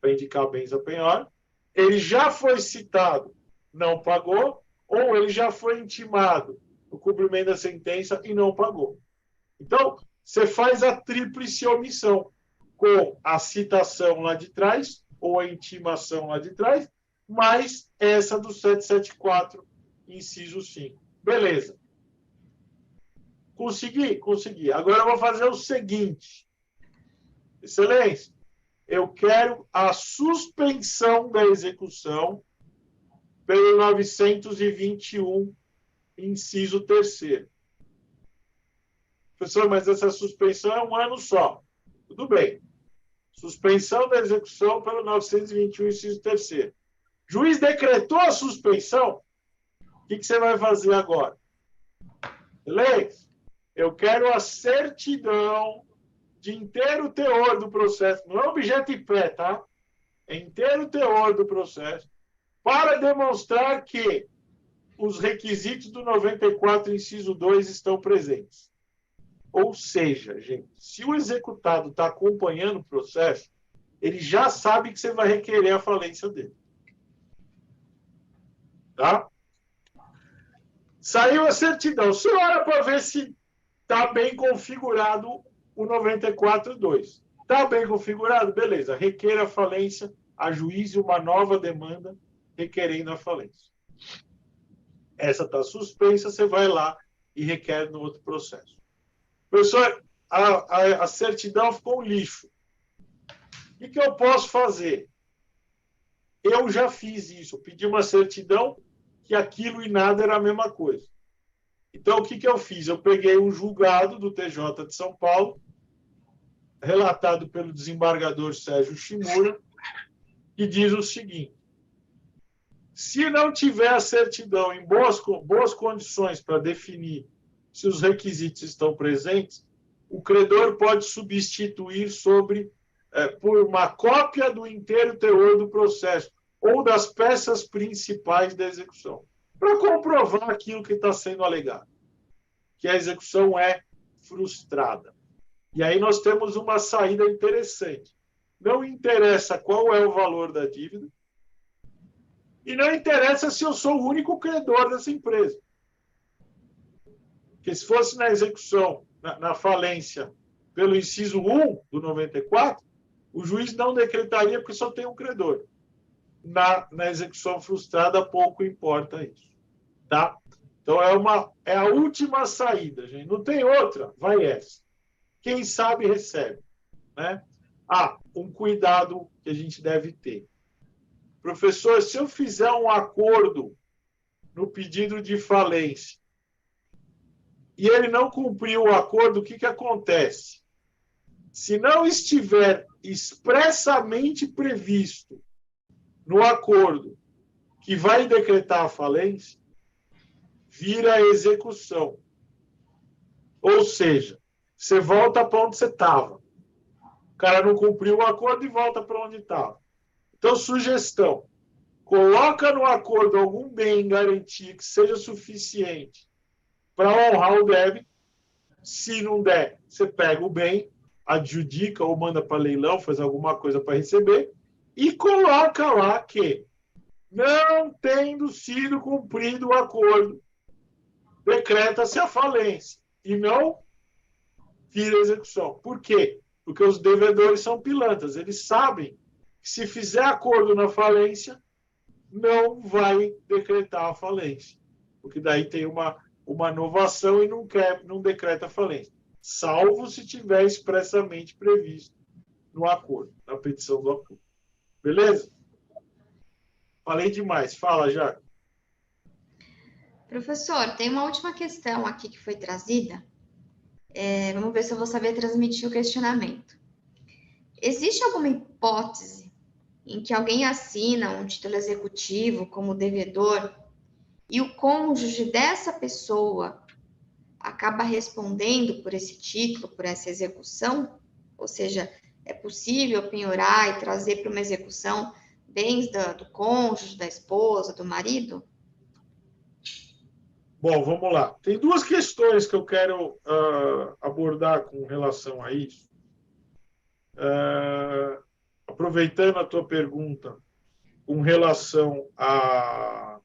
para indicar bens à penhora. Ele já foi citado, não pagou, ou ele já foi intimado no cumprimento da sentença e não pagou. Então, você faz a tríplice omissão, com a citação lá de trás, ou a intimação lá de trás, mais essa do 774, inciso 5. Beleza. Consegui? Consegui. Agora eu vou fazer o seguinte. Excelência, eu quero a suspensão da execução pelo 921, inciso 3º. Professor, mas essa suspensão é um ano só. Tudo bem. Suspensão da execução pelo 921, inciso 3º. Juiz decretou a suspensão. O que você vai fazer agora? Beleza? Eu quero a certidão de inteiro teor do processo. Não é objeto em pé, tá? É inteiro teor do processo. Para demonstrar que os requisitos do 94, inciso 2, estão presentes. Ou seja, gente, se o executado está acompanhando o processo, ele já sabe que você vai requerer a falência dele. Tá? Saiu a certidão. Você olha para ver se está bem configurado o 94.2. Está bem configurado? Beleza. Requer a falência, ajuize uma nova demanda requerendo a falência. Essa está suspensa, você vai lá e requer no outro processo. Professor, a certidão ficou um lixo. O que eu posso fazer? Eu já fiz isso. Eu pedi uma certidão que aquilo e nada era a mesma coisa. Então, o que eu fiz? Eu peguei um julgado do TJ de São Paulo, relatado pelo desembargador Sérgio Shimura, que diz o seguinte: se não tiver a certidão em boas condições para definir se os requisitos estão presentes, o credor pode substituir por uma cópia do inteiro teor do processo ou das peças principais da execução, para comprovar aquilo que está sendo alegado, que a execução é frustrada. E aí nós temos uma saída interessante. Não interessa qual é o valor da dívida e não interessa se eu sou o único credor dessa empresa. Porque se fosse na execução, na falência, pelo inciso 1 do 94, o juiz não decretaria porque só tem um credor. Na execução frustrada, pouco importa isso. Tá? Então, é a última saída, gente. Não tem outra, vai essa. Quem sabe, recebe. Né? Um cuidado que a gente deve ter. Professor, se eu fizer um acordo no pedido de falência e ele não cumpriu o acordo, o que acontece? Se não estiver expressamente previsto no acordo que vai decretar a falência, vira execução. Ou seja, você volta para onde você estava. O cara não cumpriu o acordo e volta para onde estava. Então, sugestão: coloca no acordo algum bem em garantia que seja suficiente para honrar o débito. Se não der, você pega o bem, adjudica ou manda para leilão, faz alguma coisa para receber e coloca lá que, não tendo sido cumprido o acordo, decreta-se a falência e não vira execução. Por quê? Porque os devedores são pilantras. Eles sabem que se fizer acordo na falência, não vai decretar a falência. Porque daí tem uma novação e não decreta a falência. Salvo se tiver expressamente previsto no acordo, na petição do acordo. Beleza? Falei demais. Fala, Jaco. Professor, tem uma última questão aqui que foi trazida. Vamos ver se eu vou saber transmitir o questionamento. Existe alguma hipótese em que alguém assina um título executivo como devedor e o cônjuge dessa pessoa acaba respondendo por esse título, por essa execução? Ou seja, é possível penhorar e trazer para uma execução bens do cônjuge, da esposa, do marido? Bom, vamos lá. Tem duas questões que eu quero abordar com relação a isso. Aproveitando a tua pergunta com relação à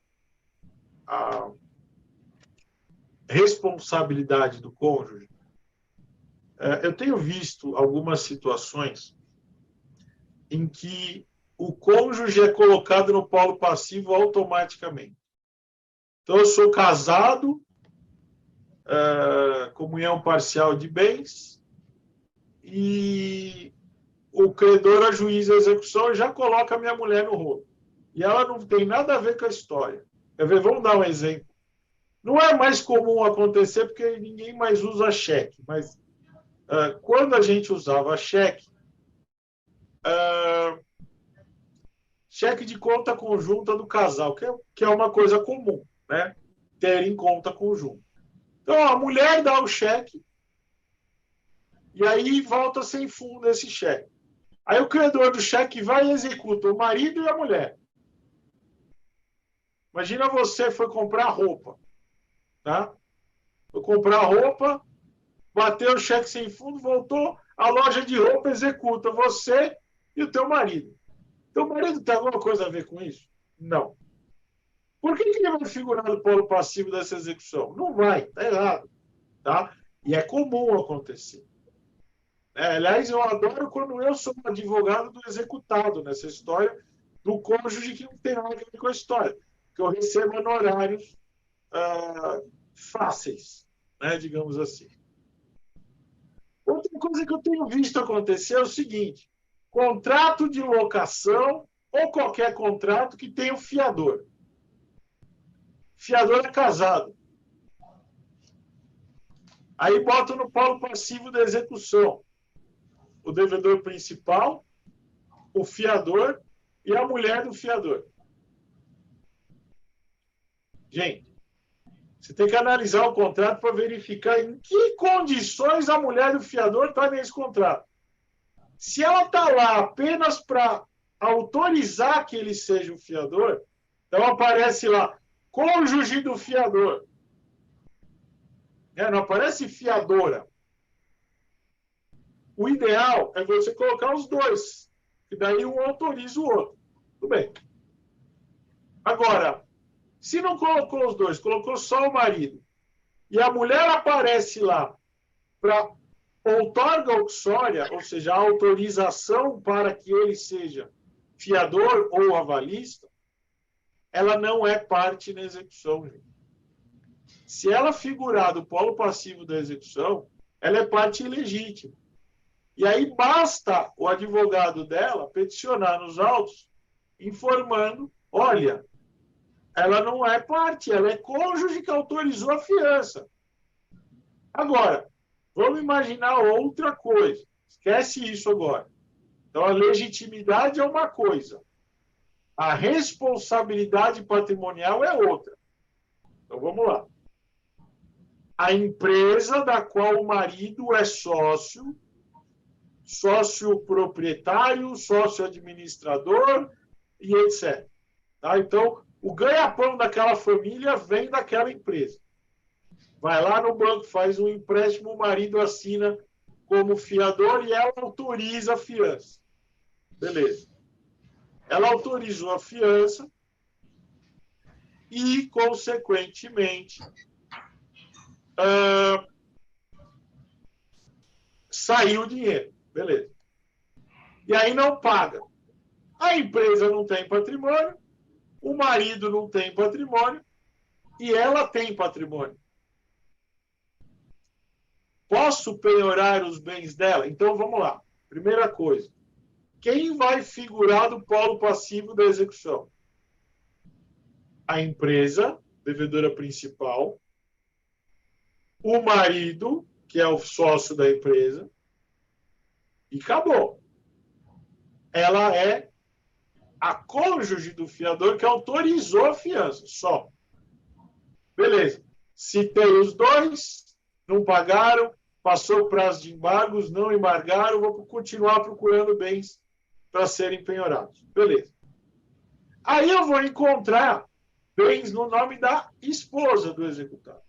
responsabilidade do cônjuge, eu tenho visto algumas situações em que o cônjuge é colocado no polo passivo automaticamente. Então, eu sou casado, comunhão parcial de bens, e o credor ajuiza a execução e já coloca a minha mulher no rolo. E ela não tem nada a ver com a história. Quer ver? Vamos dar um exemplo. Não é mais comum acontecer porque ninguém mais usa cheque, mas quando a gente usava cheque, cheque de conta conjunta do casal, que é uma coisa comum, né? Ter em conta conjunta. Então, a mulher dá o cheque e aí volta sem fundo esse cheque. Aí o credor do cheque vai e executa o marido e a mulher. Imagina você foi comprar roupa, tá? Foi comprar roupa, bateu o cheque sem fundo, voltou, a loja de roupa executa você e o teu marido. Teu marido tem alguma coisa a ver com isso? Não. Por que ele vai figurar no polo passivo dessa execução? Não vai, está errado. Tá? E é comum acontecer. Aliás, eu adoro quando eu sou advogado do executado nessa história, do cônjuge que não tem nada a ver com a história, que eu recebo honorários fáceis, né, digamos assim. Outra coisa que eu tenho visto acontecer é o seguinte: contrato de locação ou qualquer contrato que tenha um fiador. Fiador é casado. Aí bota no polo passivo da execução o devedor principal, o fiador e a mulher do fiador. Gente, você tem que analisar o contrato para verificar em que condições a mulher do fiador está nesse contrato. Se ela está lá apenas para autorizar que ele seja o fiador, então aparece lá, cônjuge do fiador. Não aparece fiadora. O ideal é você colocar os dois, e daí um autoriza o outro. Tudo bem. Agora, se não colocou os dois, colocou só o marido, e a mulher aparece lá para outorga uxória, ou seja, a autorização para que ele seja fiador ou avalista, ela não é parte na execução, gente. Se ela figurar do polo passivo da execução, ela é parte ilegítima. E aí basta o advogado dela peticionar nos autos, informando, olha, ela não é parte, ela é cônjuge que autorizou a fiança. Agora, vamos imaginar outra coisa. Esquece isso agora. Então, a legitimidade é uma coisa. A responsabilidade patrimonial é outra. Então, vamos lá. A empresa da qual o marido é sócio, sócio proprietário, sócio administrador e etc. Tá? Então, o ganha-pão daquela família vem daquela empresa. Vai lá no banco, faz um empréstimo, o marido assina como fiador e ela autoriza a fiança. Beleza. Ela autorizou a fiança e, consequentemente, saiu o dinheiro. Beleza. E aí não paga. A empresa não tem patrimônio, o marido não tem patrimônio e ela tem patrimônio. Posso penhorar os bens dela? Então, vamos lá. Primeira coisa. Quem vai figurar do polo passivo da execução? A empresa, devedora principal, o marido, que é o sócio da empresa, e acabou. Ela é a cônjuge do fiador que autorizou a fiança, só. Beleza. Citei os dois, não pagaram, passou o prazo de embargos, não embargaram, vou continuar procurando bens para serem penhorados. Beleza. Aí eu vou encontrar bens no nome da esposa do executado.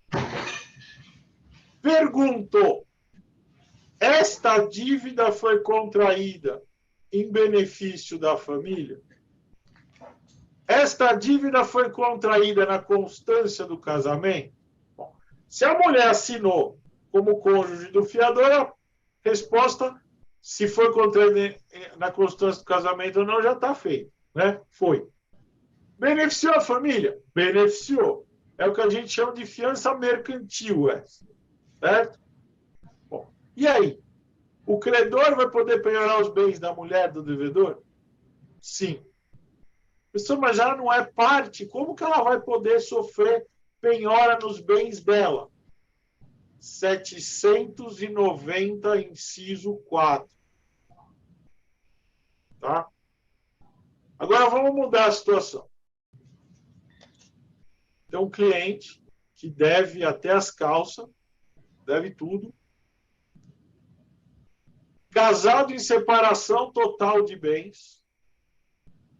Pergunto: esta dívida foi contraída em benefício da família? Esta dívida foi contraída na constância do casamento? Bom, se a mulher assinou como cônjuge do fiador, a resposta, se foi contraída na constância do casamento ou não, já está feita, né? Foi. Beneficiou a família? Beneficiou. É o que a gente chama de fiança mercantil, certo? Bom, e aí? O credor vai poder penhorar os bens da mulher do devedor? Sim. Pessoal, mas ela não é parte, como que ela vai poder sofrer penhora nos bens dela? 790, inciso 4. Tá? Agora vamos mudar a situação. Tem um cliente que deve até as calças, deve tudo. Casado em separação total de bens,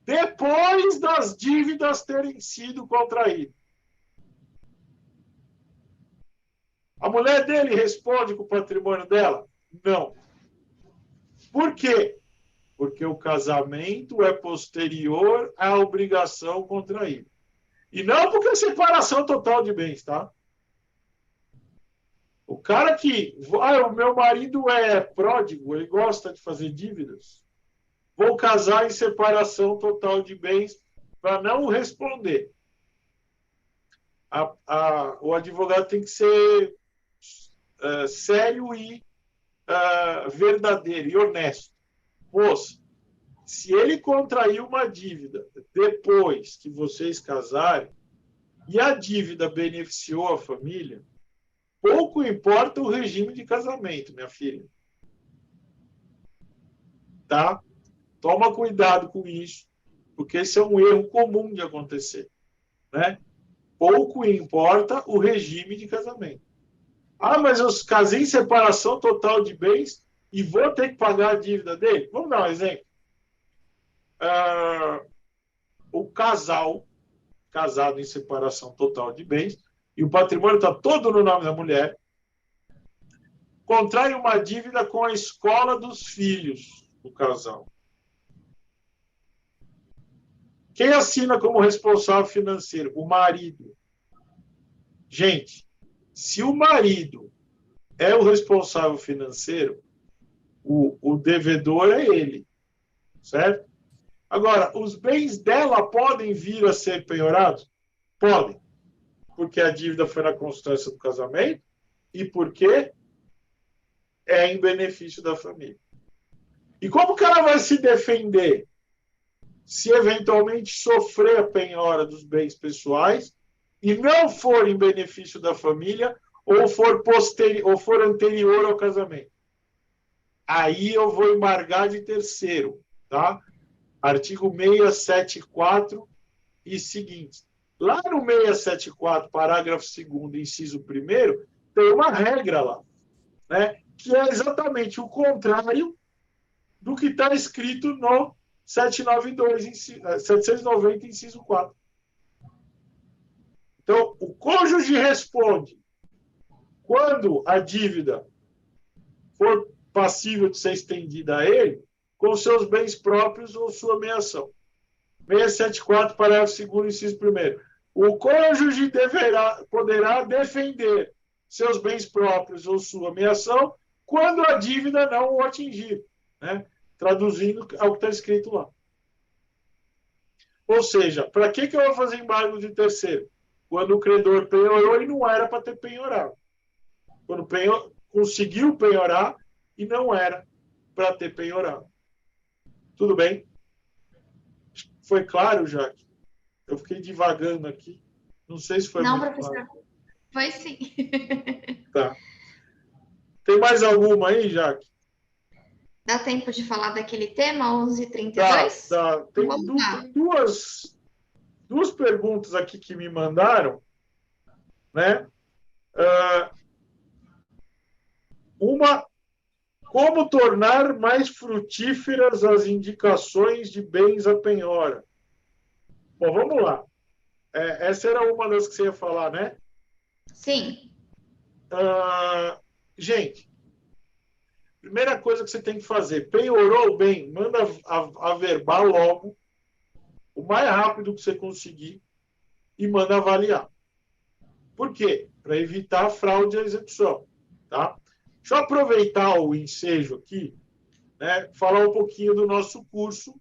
depois das dívidas terem sido contraídas. A mulher dele responde com o patrimônio dela? Não. Por quê? Porque o casamento é posterior à obrigação contraída. E não porque é separação total de bens, tá? O cara que... o meu marido é pródigo, ele gosta de fazer dívidas. Vou casar em separação total de bens para não responder. O advogado tem que ser sério e verdadeiro e honesto. Moça, se ele contraiu uma dívida depois que vocês casarem e a dívida beneficiou a família, pouco importa o regime de casamento, minha filha. Tá? Toma cuidado com isso, porque esse é um erro comum de acontecer. Né? Pouco importa o regime de casamento. Ah, mas eu casei em separação total de bens e vou ter que pagar a dívida dele? Vamos dar um exemplo. O casal, casado em separação total de bens, e o patrimônio está todo no nome da mulher, contrai uma dívida com a escola dos filhos do casal. Quem assina como responsável financeiro? O marido. Gente, se o marido é o responsável financeiro, o devedor é ele, certo? Agora, os bens dela podem vir a ser penhorados? Podem, porque a dívida foi na constância do casamento e porque é em benefício da família. E como que ela vai se defender se eventualmente sofrer a penhora dos bens pessoais e não for em benefício da família ou for anterior ao casamento? Aí eu vou embargar de terceiro, tá? Artigo 674 e seguintes. Lá no 674, parágrafo 2º, inciso 1º, tem uma regra lá, né? Que é exatamente o contrário do que está escrito no 790, inciso 4. Então, o cônjuge responde quando a dívida for passível de ser estendida a ele, com seus bens próprios ou sua meação. 674, parágrafo 2º, inciso 1º. O cônjuge poderá defender seus bens próprios ou sua meação quando a dívida não o atingir, né? Traduzindo ao que está escrito lá. Ou seja, para que eu vou fazer embargo de terceiro? Quando o credor penhorou e não era para ter penhorado. Quando conseguiu penhorar e não era para ter penhorado. Tudo bem? Foi claro, Jaque? Eu fiquei divagando aqui. Não sei se foi Não, muito professor. claro. Foi sim. Tá. Tem mais alguma aí, Jaque? Dá tempo de falar daquele tema, 11h32? Tá. Tem duas perguntas aqui que me mandaram, né? Uma, como tornar mais frutíferas as indicações de bens à penhora? Bom, vamos lá. Essa era uma das que você ia falar, né? Sim. Gente, primeira coisa que você tem que fazer, penhorou o bem, manda averbar logo, o mais rápido que você conseguir, e manda avaliar. Por quê? Para evitar fraude à execução. Tá? Deixa eu aproveitar o ensejo aqui, né, falar um pouquinho do nosso curso,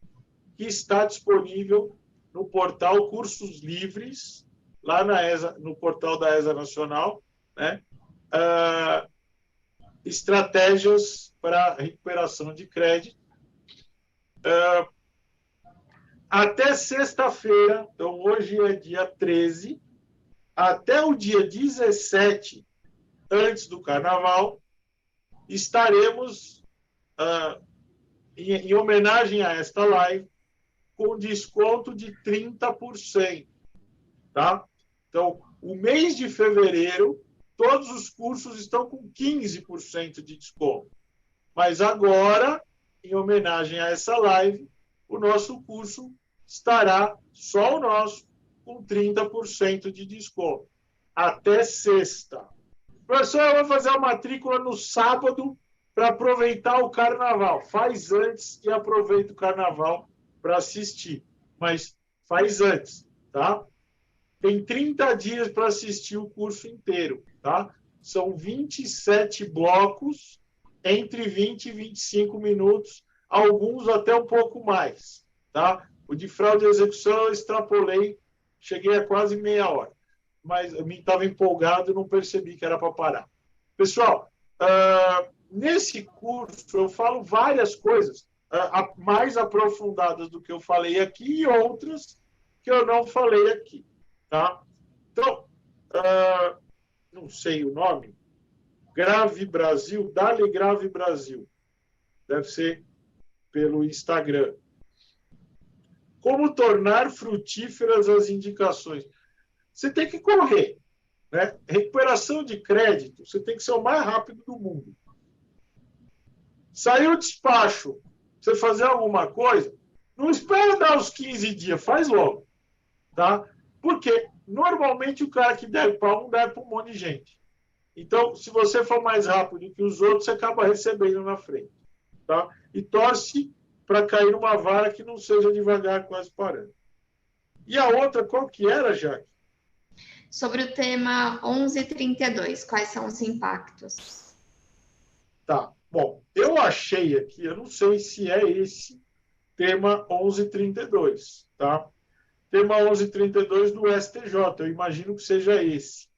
que está disponível no portal Cursos Livres, lá na ESA, no portal da ESA Nacional, né? Estratégias para recuperação de crédito. Até sexta-feira, então hoje é dia 13, até o dia 17, antes do Carnaval, estaremos, em homenagem a esta live, com desconto de 30%. Tá? Então, o mês de fevereiro, todos os cursos estão com 15% de desconto. Mas agora, em homenagem a essa live, o nosso curso estará, só o nosso, com 30% de desconto. Até sexta. Professor, eu vou fazer a matrícula no sábado para aproveitar o carnaval. Faz antes e aproveita o carnaval para assistir. Mas faz antes, tá? tem 30 dias para assistir o curso inteiro, tá? São 27 blocos, entre 20 e 25 minutos, alguns até um pouco mais, tá? O de fraude e execução eu extrapolei, cheguei a quase meia hora, mas eu estava empolgado e não percebi que era para parar. Pessoal, nesse curso eu falo várias coisas mais aprofundadas do que eu falei aqui e outras que eu não falei aqui, tá? Então, não sei o nome, Grave Brasil, Dale Grave Brasil, deve ser pelo Instagram. Como tornar frutíferas as indicações? Você tem que correr, né? Recuperação de crédito, você tem que ser o mais rápido do mundo. Saiu o despacho, você fazer alguma coisa, não espera dar os 15 dias, faz logo, tá? Porque normalmente o cara que deve para um, deve para um monte de gente. Então, se você for mais rápido que os outros, você acaba recebendo na frente, tá? E torce para cair numa vara que não seja devagar, quase parando. E a outra, qual que era, Jaque? Sobre o tema 1132, quais são os impactos? Tá, bom, eu achei aqui, eu não sei se é esse tema 1132, tá? Tema 1132 do STJ, eu imagino que seja esse.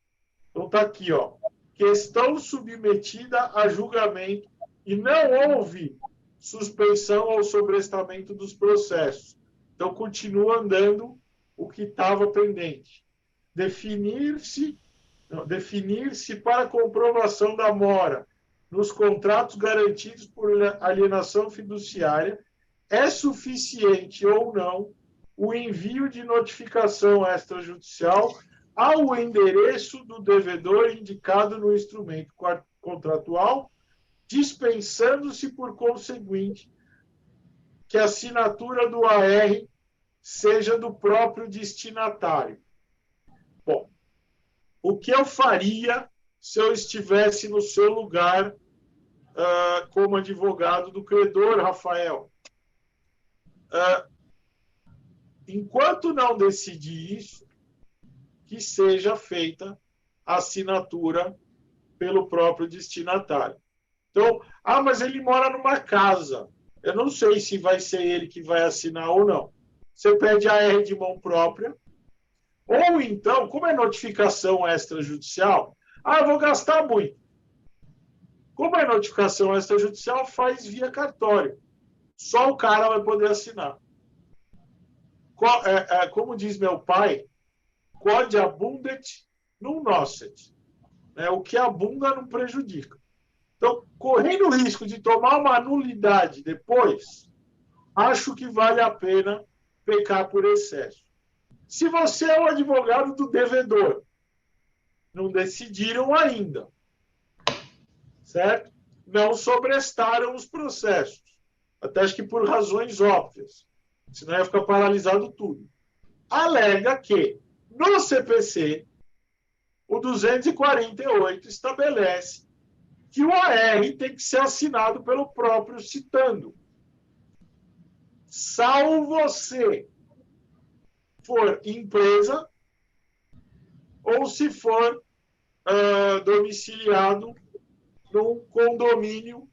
Então tá aqui, ó. Questão submetida a julgamento e não houve suspensão ou sobrestamento dos processos. Então continua andando o que estava pendente. Definir-se para comprovação da mora nos contratos garantidos por alienação fiduciária é suficiente ou não o envio de notificação extrajudicial ao endereço do devedor indicado no instrumento contratual, dispensando-se, por conseguinte, que a assinatura do AR seja do próprio destinatário. Bom, o que eu faria se eu estivesse no seu lugar como advogado do credor, Rafael? Enquanto não decidir isso, que seja feita a assinatura pelo próprio destinatário. Então, mas ele mora numa casa. Eu não sei se vai ser ele que vai assinar ou não. Você pede a R de mão própria, ou então, como é notificação extrajudicial, eu vou gastar muito. Como é notificação extrajudicial, faz via cartório. Só o cara vai poder assinar. Como diz meu pai, quod abundet non nocet. O que abunda não prejudica. Então, correndo o risco de tomar uma nulidade depois, acho que vale a pena pecar por excesso. Se você é o advogado do devedor, não decidiram ainda, certo? Não sobrestaram os processos, até acho que por razões óbvias, senão ia ficar paralisado tudo. Alega que, no CPC, o 248 estabelece que o AR tem que ser assinado pelo próprio citando. Salvo você for empresa ou se for domiciliado num condomínio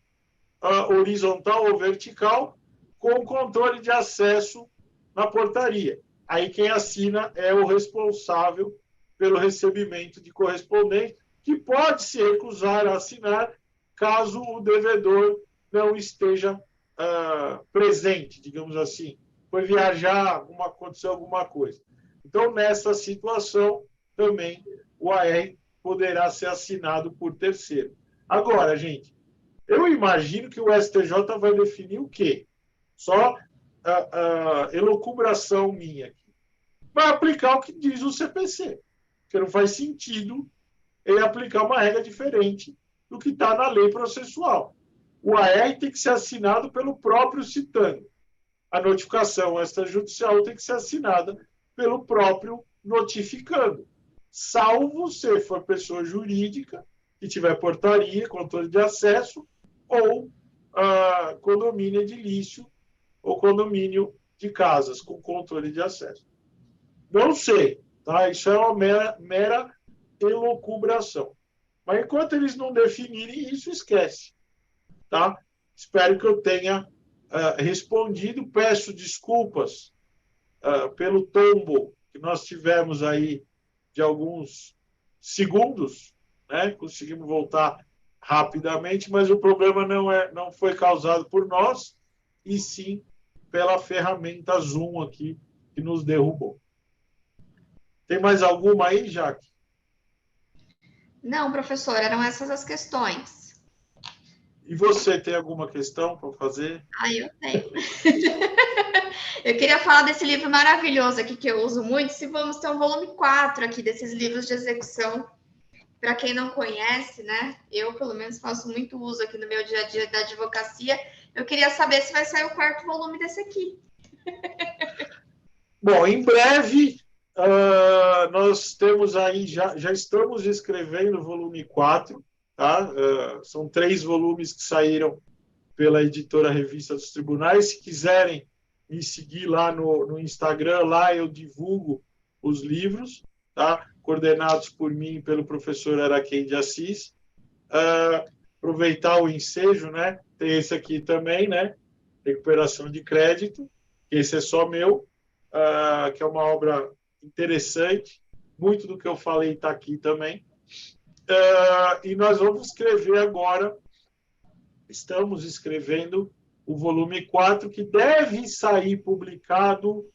horizontal ou vertical com controle de acesso na portaria. Aí quem assina é o responsável pelo recebimento de correspondência, que pode se recusar a assinar caso o devedor não esteja presente, digamos assim. Foi viajar, aconteceu alguma coisa. Então, nessa situação, também o AR poderá ser assinado por terceiro. Agora, gente, eu imagino que o STJ vai definir o quê? Só elucubração minha aqui. Vai aplicar o que diz o CPC, porque não faz sentido ele aplicar uma regra diferente do que está na lei processual. O AR tem que ser assinado pelo próprio citando. A notificação extrajudicial tem que ser assinada pelo próprio notificando, salvo se for pessoa jurídica, que tiver portaria, controle de acesso, ou condomínio edilício, ou condomínio de casas com controle de acesso. Não sei. Tá? Isso é uma mera elucubração. Mas enquanto eles não definirem isso, esquece. Tá? Espero que eu tenha respondido. Peço desculpas pelo tombo que nós tivemos aí de alguns segundos, né? Conseguimos voltar rapidamente, mas o problema não foi causado por nós, e sim pela ferramenta Zoom aqui que nos derrubou. Tem mais alguma aí, Jaque? Não, professor, eram essas as questões. E você tem alguma questão para fazer? Ah, eu tenho. Eu queria falar desse livro maravilhoso aqui que eu uso muito. Se vamos ter um volume 4 aqui desses livros de execução. Para quem não conhece, né? Eu, pelo menos, faço muito uso aqui no meu dia a dia da advocacia. Eu queria saber se vai sair o 4º volume desse aqui. Bom, em breve, nós temos aí, já estamos escrevendo o volume 4, tá? São 3 volumes que saíram pela editora Revista dos Tribunais. Se quiserem me seguir lá no Instagram, lá eu divulgo os livros, tá? Coordenados por mim e pelo professor Araquém de Assis. Aproveitar o ensejo, né? Tem esse aqui também, né? Recuperação de crédito, esse é só meu, que é uma obra interessante. Muito do que eu falei está aqui também. E nós vamos escrever agora, estamos escrevendo o volume 4, que deve sair publicado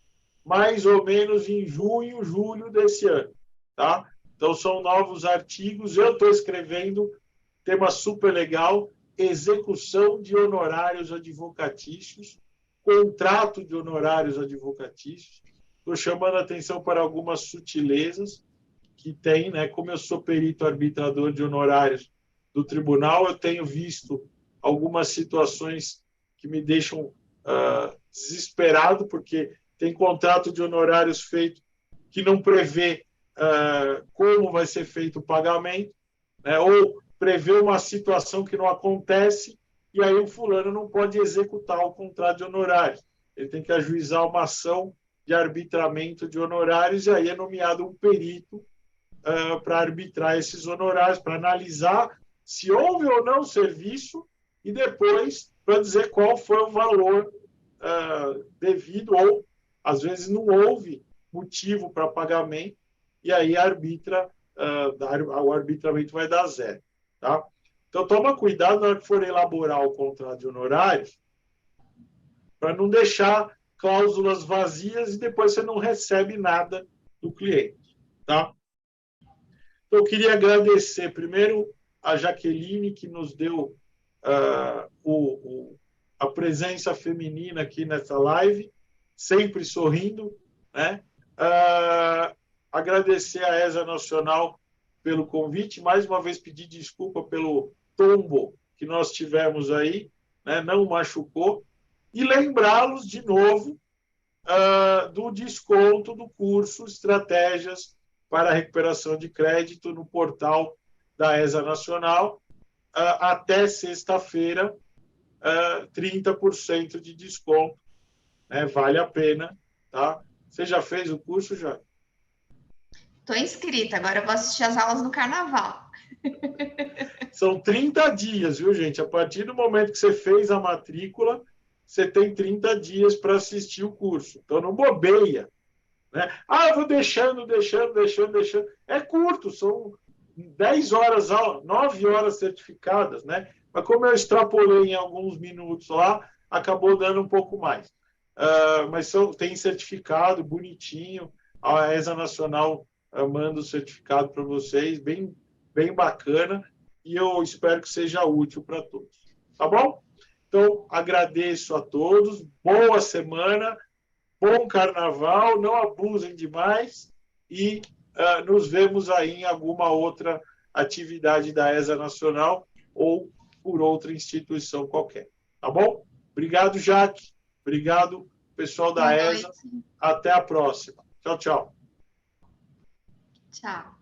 mais ou menos em junho, julho desse ano. Tá? Então, são novos artigos. Eu estou escrevendo, tema super legal, execução de honorários advocatícios, contrato de honorários advocatícios. Estou chamando a atenção para algumas sutilezas que tem, né? Como eu sou perito arbitrador de honorários do tribunal, eu tenho visto algumas situações que me deixam desesperado, porque tem contrato de honorários feito que não prevê como vai ser feito o pagamento, né? Ou prevê uma situação que não acontece, e aí o fulano não pode executar o contrato de honorários. Ele tem que ajuizar uma ação de arbitramento de honorários, e aí é nomeado um perito para arbitrar esses honorários, para analisar se houve ou não serviço, e depois para dizer qual foi o valor devido, ou às vezes não houve motivo para pagamento, e aí o arbitramento vai dar 0. Tá? Então, toma cuidado na hora que for elaborar o contrato de honorários, para não deixar cláusulas vazias e depois você não recebe nada do cliente. Tá? Então, eu queria agradecer primeiro a Jaqueline, que nos deu a presença feminina aqui nessa live, sempre sorrindo, né? Agradecer a ESA Nacional pelo convite, mais uma vez pedir desculpa pelo tombo que nós tivemos aí, né? Não machucou, e lembrá-los de novo do desconto do curso Estratégias para a Recuperação de Crédito no portal da ESA Nacional, até sexta-feira, 30% de desconto, né? Vale a pena, tá? Você já fez o curso, já? Estou inscrita, agora eu vou assistir as aulas no carnaval. São 30 dias, viu, gente? A partir do momento que você fez a matrícula, você tem 30 dias para assistir o curso. Então, não bobeia, né? Eu vou deixando. É curto, são 10 horas, 9 horas certificadas, né? Mas como eu extrapolei em alguns minutos lá, acabou dando um pouco mais. Mas tem certificado bonitinho, a ESA Nacional manda o certificado para vocês, bem, bem bacana, e eu espero que seja útil para todos. Tá bom? Então, agradeço a todos, boa semana, bom carnaval, não abusem demais e nos vemos aí em alguma outra atividade da ESA Nacional ou por outra instituição qualquer. Tá bom? Obrigado, Jaque. Obrigado, pessoal da ESA. Até a próxima. Tchau, tchau. Tchau.